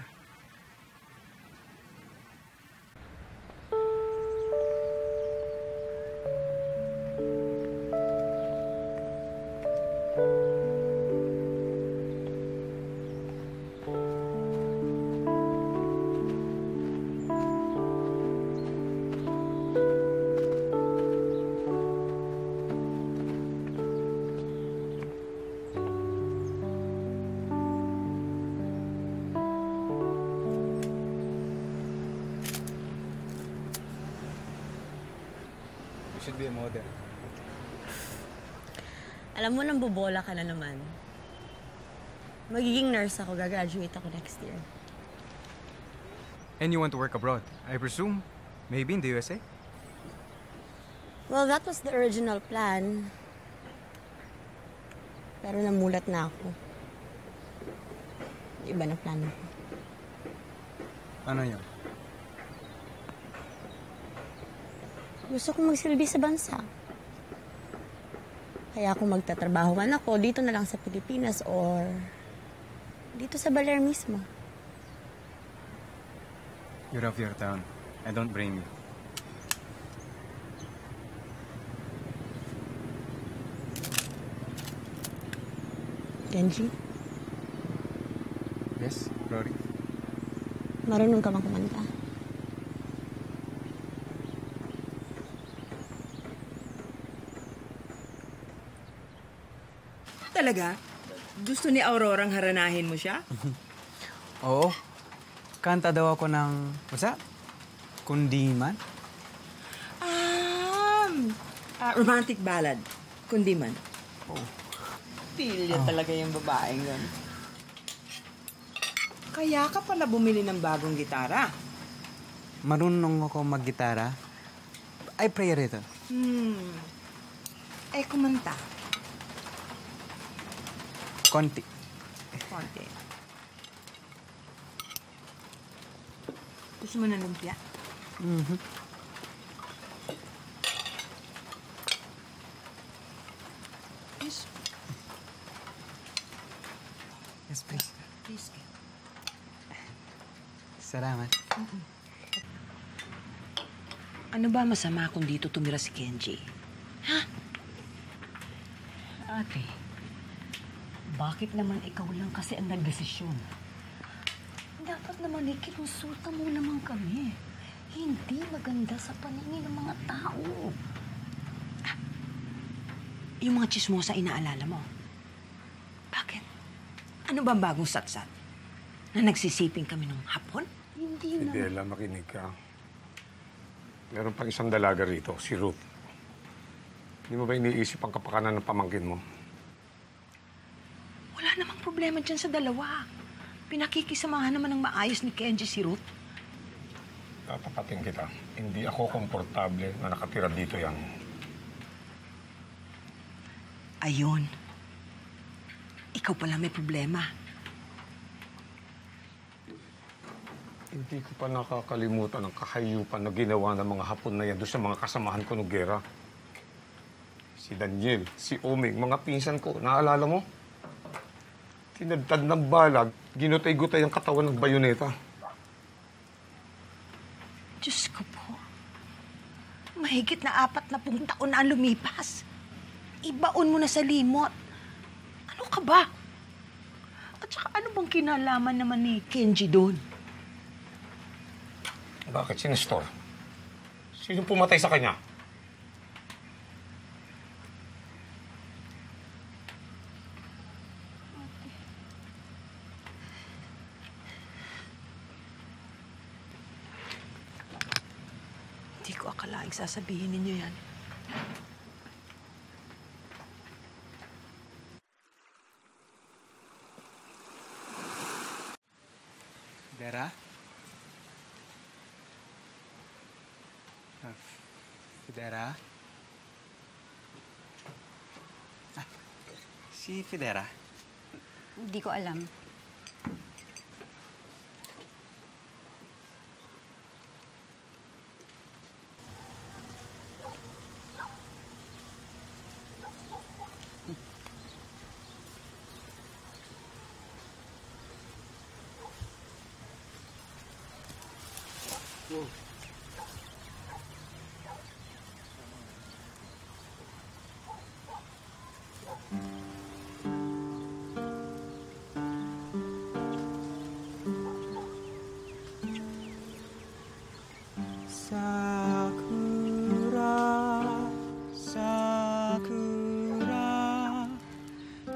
You should be a model. Alam mo, nang bobola ka na naman. Magiging nurse ako. Gagraduate ako next year. And you want to work abroad, I presume? Maybe in the USA? Well, that was the original plan. Pero namulat na ako. Iba na plano ko. Ano yun? Gusto kong magsilbi sa bansa. Kaya kung magtatrabaho man ako, dito na lang sa Pilipinas or dito sa Baler mismo. You're of your town. I don't blame you. Kenji, Yes, Rory? marunong ka bang kumanta? Talaga? Gusto ni Aurorang haranahin mo siya? Oo. Kanta daw ako ng, what's that? Kundiman? Romantic ballad. Kundi man. Oh. Pilya talaga yung babaeng yun. Kaya ka pala bumili ng bagong gitara. Marunong ako maggitara. I play rito. Eh, kumanta. Konti. Konti. Gusto mo na lumpia? Yes. Yes, please. Please. Salamat. Ano ba masama kung dito tumira si Kenji? Ha? Ate, bakit naman ikaw lang kasi ang nagdesisyon? Dapat naman ikinonsulta mo naman kami. Hindi maganda sa paningin ng mga tao. Yung mga chismosa inaalala mo. Bakit? Ano ba ang bagong satsat? Na nagsisiping kami nung hapon? Hindi naman. Fidela, makinig ka. Meron pang isang dalaga rito, si Ruth. Hindi mo ba iniisip ang kapakanan ng pamangkin mo? Wala namang problema dyan sa dalawa. Pinakikisamahan naman ng maayos ni Kenji si Ruth. Tatapatin kita. Hindi ako komportable na nakatira dito yan. Ayun. Ikaw pala may problema. Hindi ko pa nakakalimutan ang kahayupan na ginawa ng mga Hapon na yan doon sa mga kasamahan ko ng gera. Si Daniel, si Oming, mga pinsan ko, naalala mo? Tinadtad ng balag, ginutay-gutay ang katawan ng bayoneta. Diyos ko po. Mahigit na 40 taon na ang lumipas. Ibaon mo na sa limot. Ano ka ba? At saka ano bang kinalaman naman ni Kenji doon? Bakit? Si Nestor? Sino pumatay sa kanya? Hindi ko akalaing sasabihin ninyo yan. Vera? Fidera? Si Fidera? Hindi ko alam. Sakura, Sakura,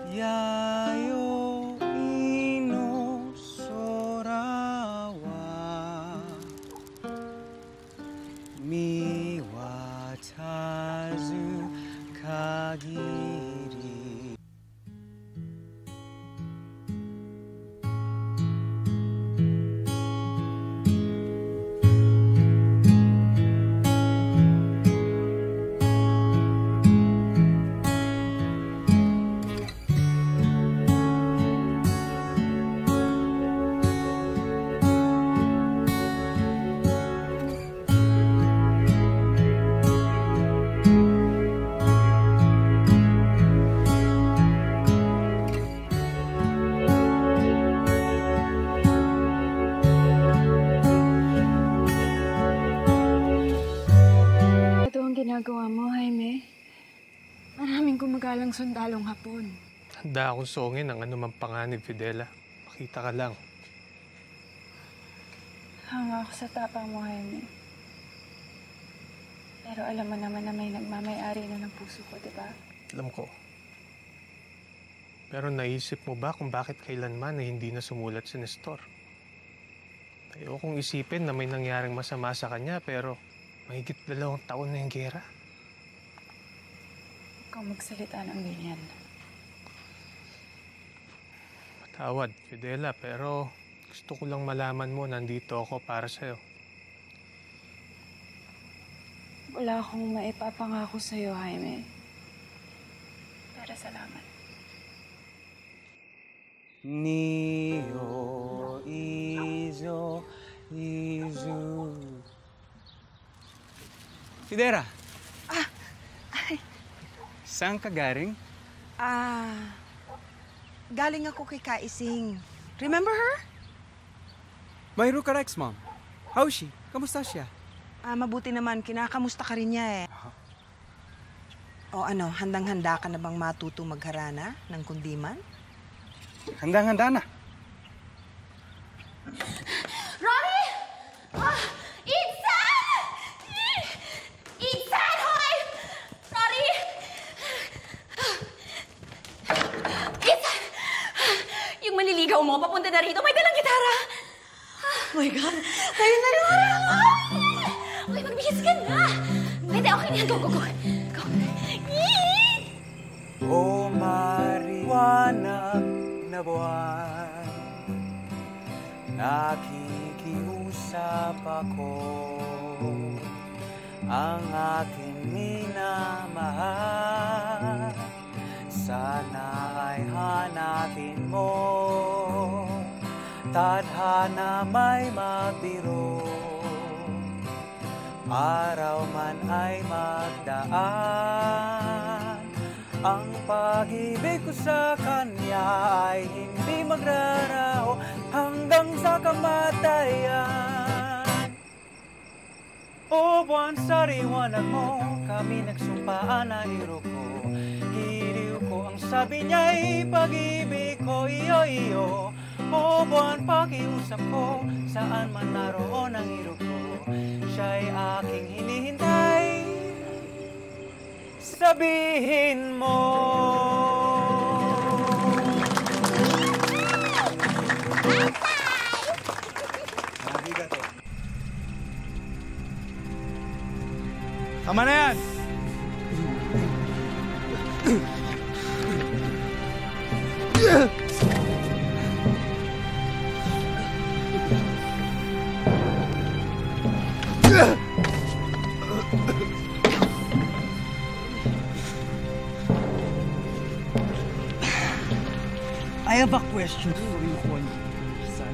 yayo ino sora wa miwatazu kagiri. ginagawa mo, Jaime? Maraming gumagalang sundalong Hapon. Handa akong sungin ang anumang panganib, Fidela. Makita ka lang. Hanga ako sa tapang mo, Jaime. Pero alam mo naman na may nagmamayari na ng puso ko, di ba? Alam ko. Pero naisip mo ba kung bakit kailanman na hindi na sumulat si Nestor? Ayokong isipin na may nangyaring masama sa kanya, pero mahigit 2 taon na yung gera. Ikaw magsalita ng ganyan. Patawad, Fidela, pero gusto ko lang malaman mo nandito ako para sa'yo. Wala akong maipapangako sa'yo, Jaime. Pero salamat. Nio, Izo, Izu. Fidera. Saan ka galing? Galing ako kay Kaising. Remember her? Mayro ka, Rex, Mom. How is she? Kamusta siya? Mabuti naman. Kinakamusta ka rin niya eh. O ano, handang-handa ka na bang matuto magharana ng kundiman? Handang-handa na. Rory! Insan! Insan, hoy! Rory! Insan! Yung manliligaw mo, papunta na rito. May dalang gitara. Oh my God! Tayo na rin! Okay, magbihis ka na. Pwede, okay na yan. Go, go, go. Go. O mariwanag na buwan, nakikiusap ako, ang aking minamahal, sana ay hanapin mo, tadhana may magbiro, araw man ay magdaan, ang pag-ibig ko sa kanya ay hindi magraraho hanggang sa kamatayan. O buwan sa liwanag mo, kami nagsumpaan na iruko. Giliw ko ang sabi niya'y pag-ibig ko, iyo-iyo. O buwan pakiusap ko, saan man naroon ang iruko. Siya'y aking hinihintay. Sabihin mo. Tama na yan! I have a question for you, Juan. San,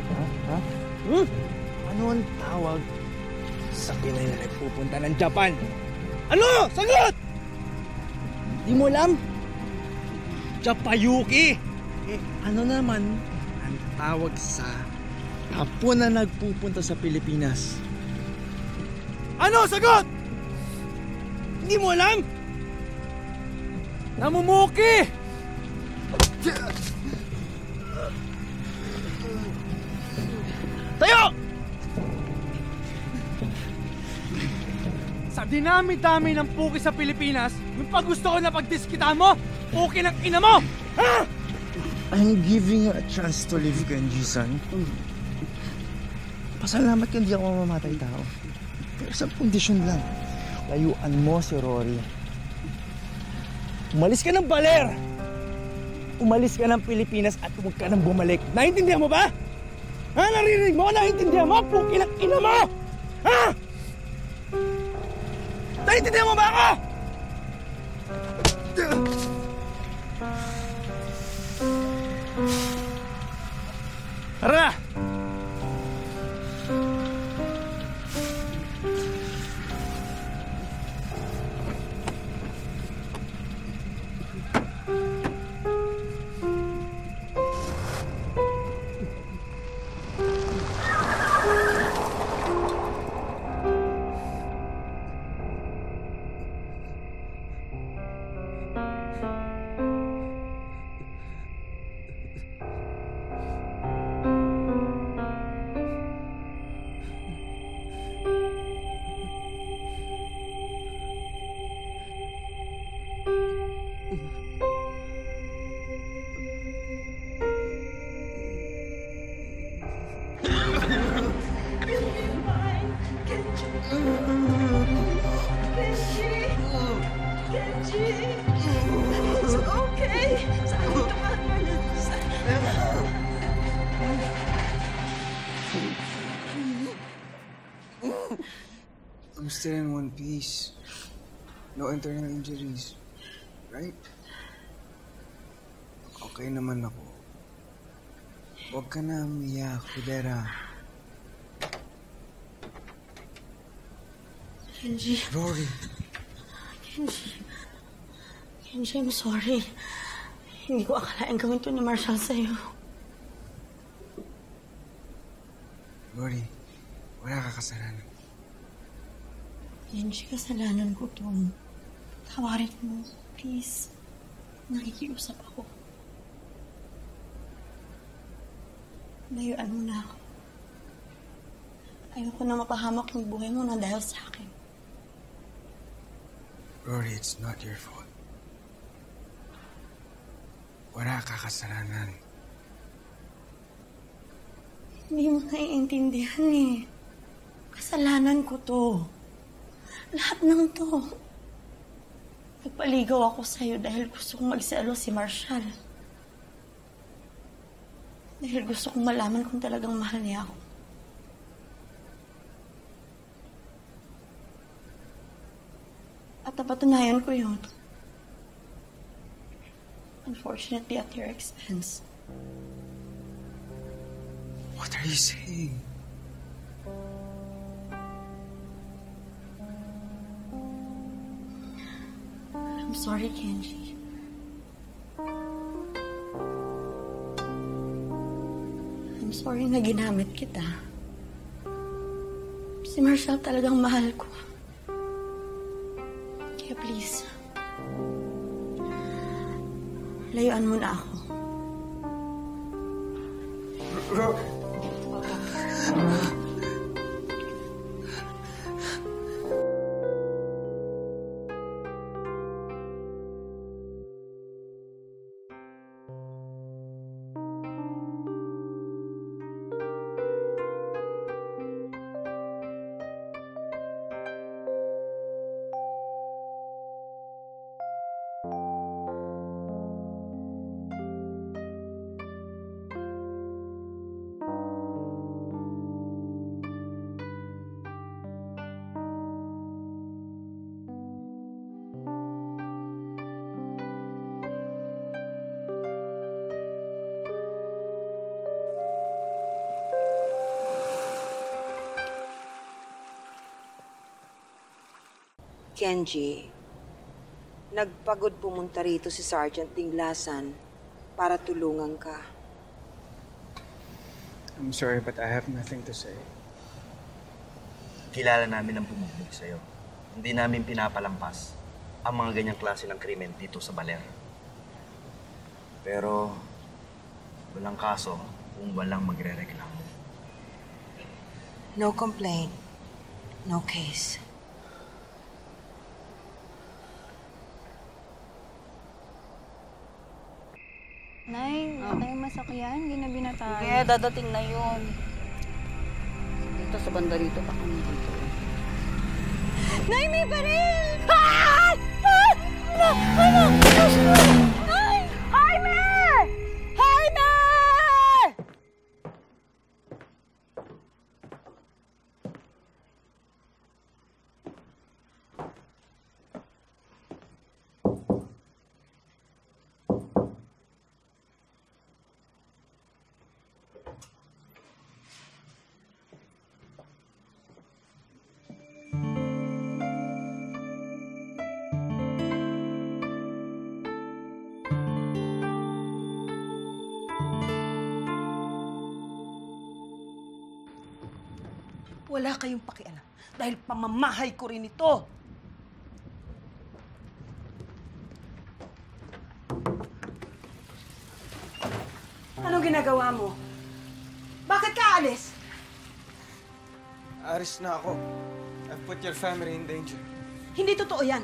ha? Ano ang tawag sa Pinay na nagpupunta ng Japan? Ano? Sagot! Di mo alam? Japayuki! Ano naman ang tawag sa Hapon na nagpupunta sa Pilipinas? Ano? Sagot! Hindi mo alam? Namumuki! Tayo! Sa dinami-dami ng puki sa Pilipinas, yung pag gusto ko na pagdiskita mo, puki ng ina mo! Ha? I'm giving you a chance to live, Kenji-san. Pasalamat ka hindi ako mamamatay tao. Pero sa kondisyon lang, layuan mo si Rory. Umalis ka ng Baler! Umalis ka ng Pilipinas at huwag ka nang bumalik. Naintindihan mo ba? Ha? Naririnig mo? Naintindihan mo? Puki ng ina mo! Ha? Naintindihan mo ba ako? Tara! It's okay. Saan ito ba? I'm still in one piece. No internal injuries. Right? Okay naman ako. Huwag ka na umiyak, Fidera. Kenji. Rory. Kenji, I'm sorry. Hindi ko akalain gawin to ni Marshall sa'yo. Rory, wala ka kasalanan. Kenji, kasalanan ko to. Tawarin mo, please. Nakikiusap ako. Layuan mo na ako. Ayoko na mapahamak yung buhay mo na dahil sa akin. Rory, it's not your fault. Wala ka kasalanan. Hindi mo naiintindihan eh. Kasalanan ko to. Lahat ng to. Nagpaligaw ako sa'yo dahil gusto kong magselo si Marshall. Dahil gusto kong malaman kung talagang mahal niya ako. At napatunayan ko yun. Unfortunately, at your expense. What are you saying? I'm sorry, Kenji. I'm sorry na ginamit kita. Si Marshall talagang mahal ko. Kaya please, layuan mo na ako. Kenji, nagpagod pumunta rito si Sergeant Dinglasan para tulungan ka. I'm sorry, but I have nothing to say. Kilala namin ang bumubog sa'yo. Hindi namin pinapalampas ang mga ganyang klase ng krimen dito sa Baler. Pero walang kaso kung walang magre-reklamo. No complaint, no case. Nay, huwag kayong masakyan. Hindi na binatay. Kaya dadating na yun. Dito sa banda rito, pa kami dito. Nay, may baril! Nay! Jaime! Jaime! Wala kayong pakialam dahil pamamahay ko rin ito. Anong ginagawa mo? Bakit ka alis? Aris na ako. I've put your family in danger. Hindi totoo yan.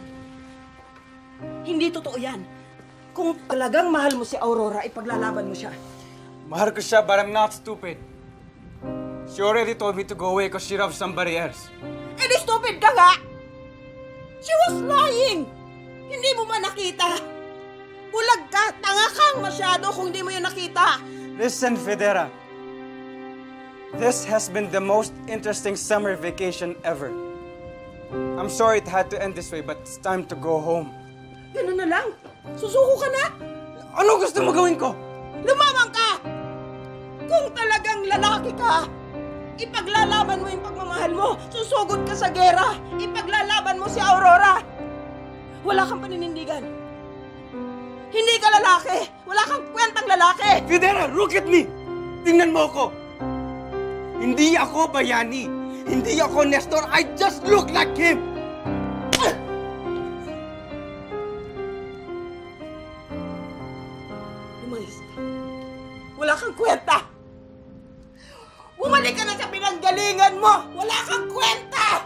Hindi totoo yan. Kung talagang mahal mo si Aurora, ipaglalaban mo siya. Mahal ko siya, but I'm not stupid. She already told me to go away because she loves somebody else. Eh di stupid ka nga! She was lying! Hindi mo ba nakita? Bulag ka, tanga kang masyado kung hindi mo yun nakita. Listen, Fidera. This has been the most interesting summer vacation ever. I'm sorry it had to end this way, but it's time to go home. Ganun na lang? Susuko ka na? Ano gusto mo gawin ko? Lumamang ka! Kung talagang lalaki ka, ipaglalaban mo yung pagmamahal mo. Susugod ka sa gera. Ipaglalaban mo si Aurora. Wala kang paninindigan. Hindi ka lalaki. Wala kang kwentang lalaki. Fidera, look at me! Tingnan mo ako. Hindi ako bayani. Hindi ako Nestor. I just look like him. Lumayas ka. Wala kang kwenta. Bumalik ka na sa pinanggalingan mo. Wala kang kwenta.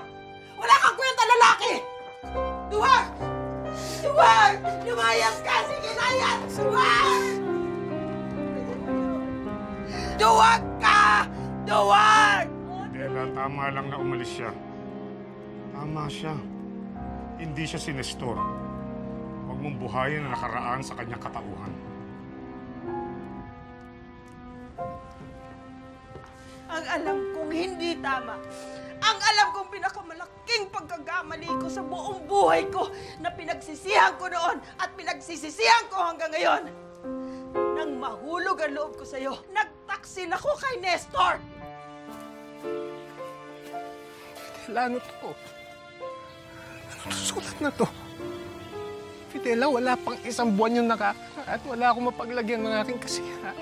Wala kang kwenta, lalaki. Duwag! Duwag! Lumayas ka! Sige na yan! Duwag! Duwag ka! Duwag! Dela, tama lang na umalis siya. Tama siya. Hindi siya si Nestor. Huwag mong buhayin ang nakaraan sa kanyang katauhan. Ang alam kong hindi tama. Ang alam kong pinakamalaking pagkakamali ko sa buong buhay ko na pinagsisihan ko noon at pinagsisisihan ko hanggang ngayon. Nang mahulog ang loob ko sa'yo, nagtaksil ako kay Nestor! Fidela, ano to? Ano sulat na to? Fidela, wala pang isang buwan yung at wala akong mapaglagyan ng aking kasiyahan.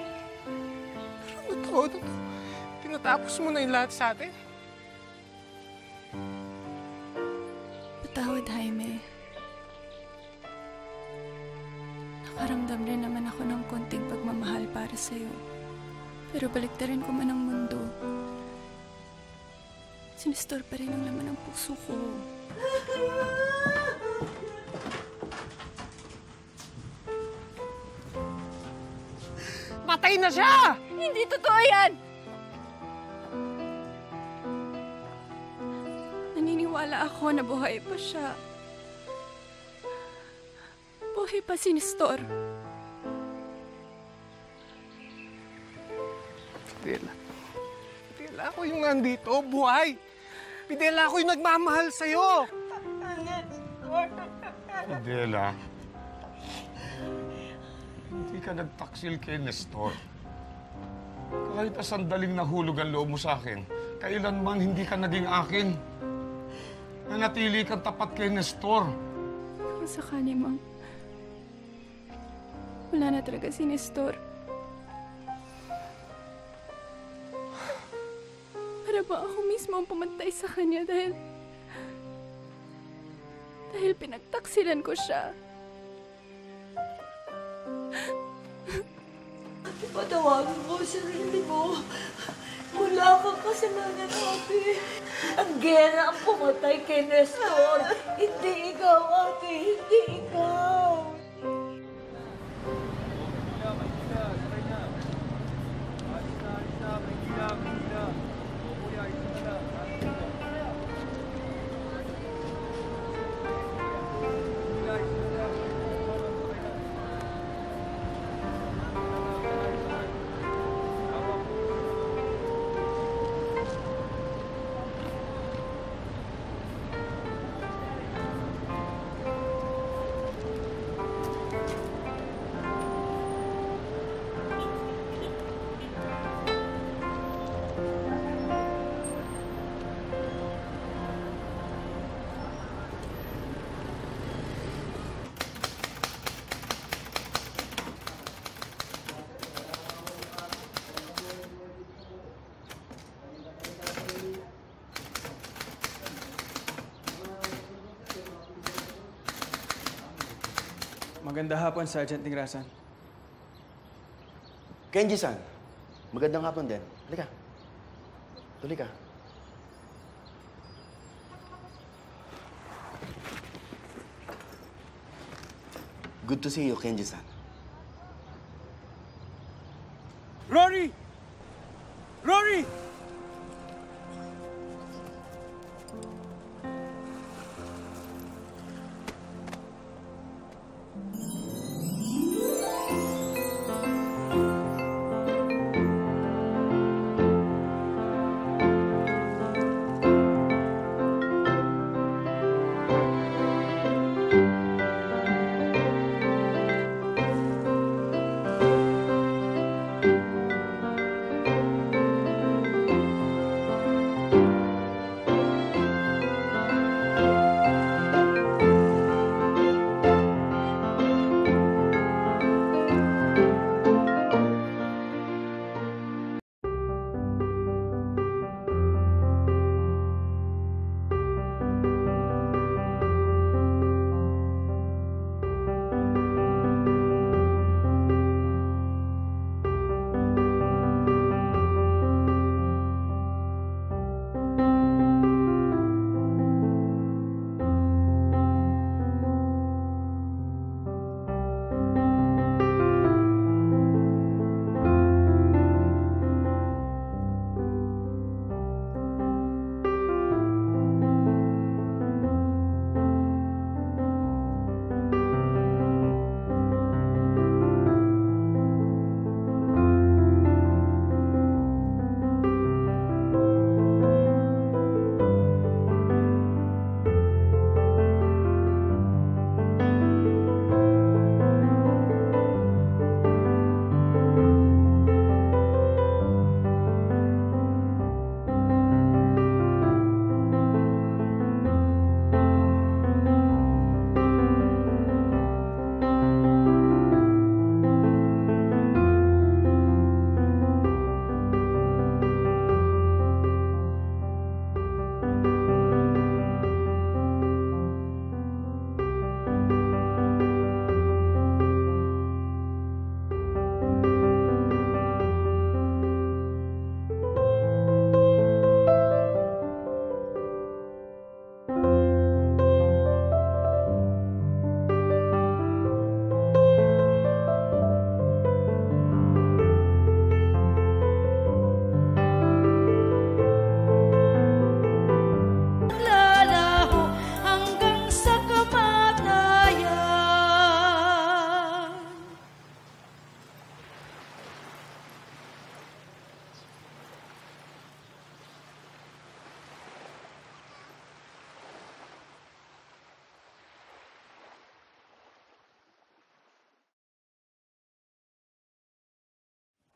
Ano to? Tinatapos mo na yung lahat sa atin? Patawad, Jaime. Nakaramdam rin naman ako ng konting pagmamahal para sa'yo. Pero baliktarin ko man ang mundo. Si Nestor pa rin ang laman ng puso ko. Patay na siya! Hindi totoo yan! Naniniwala ako na buhay pa siya. Buhay pa si Nestor. Fidela. Fidela, ako yung nandito, buhay. Fidela, ako yung nagmamahal sa'yo. Fidela, hindi ka nagtaksil kay Nestor. Kahit sandaling nahulog ang loob mo sa akin, kailanman hindi ka naging akin. Nanatili kang tapat kay Nestor. Kung sakali mang wala na talaga si Nestor. Para ba ako mismo ang pumatay sa kanya dahil pinagtaksilan ko siya? Ate, patawagan mo ang sarili mo. Wala kang kasalanan, ate. Ang gera ang pumatay kay Nestor. Hindi ikaw, ate. Hindi ikaw. Magandang hapon, Sergeant Negrasan. Kenji-san, magandang hapon din. Halika. Tuloy ka. Good to see you, Kenji-san. Rory! Rory!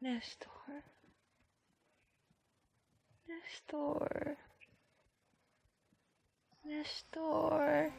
Nestor. Nestor. Nestor.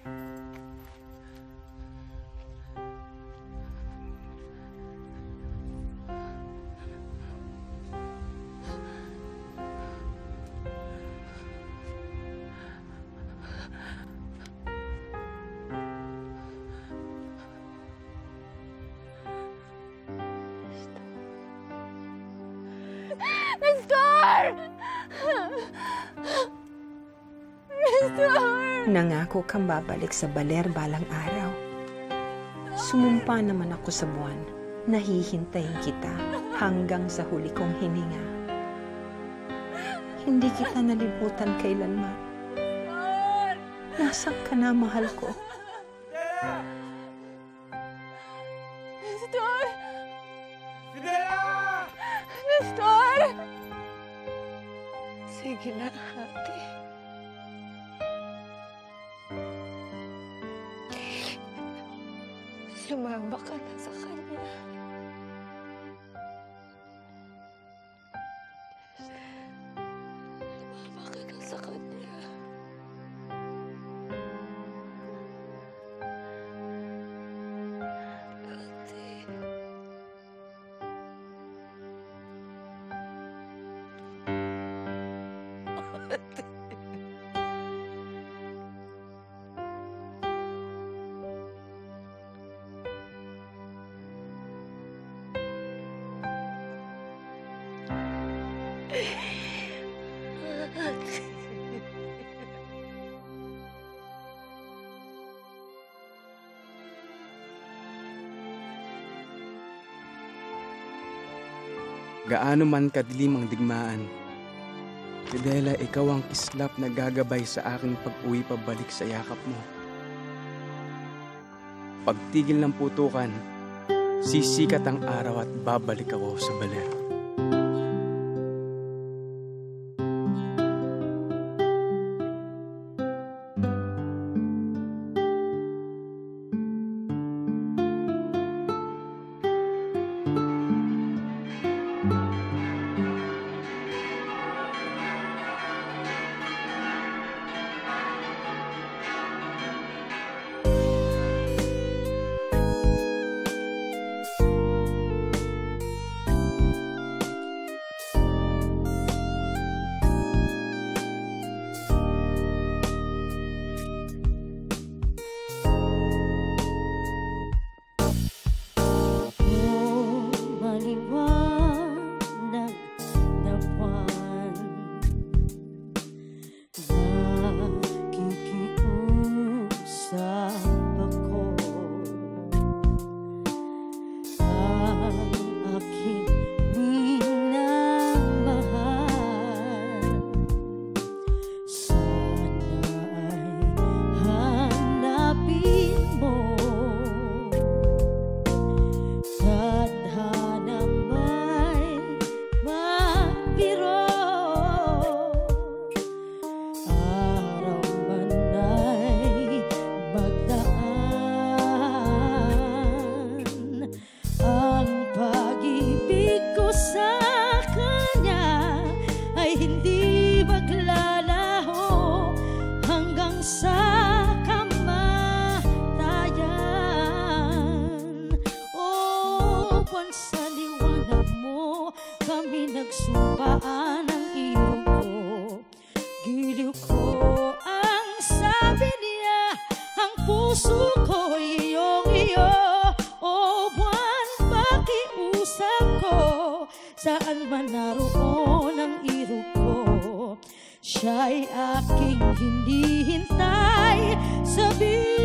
Nestor! Nestor! Nangako kang babalik sa baler balang araw. Sumumpa naman ako sa buwan na hihintayin kita hanggang sa huli kong hininga. Hindi kita nalimutan kailanman. Nasaan ka na, mahal ko? Nestor! Nestor! Sige na, ate. Sumama ka na sa kanya. Sumama ka na sa kanya. Ate. Gaano man kadilim ang digmaan, Fidela, ikaw ang kislap na gagabay sa aking pag-uwi pabalik sa yakap mo. Pagtigil ng putukan, sisikat ang araw at babalik ako sa baler. Saan man naroon ang iro ko, siya'y aking hindi hintay. Sabi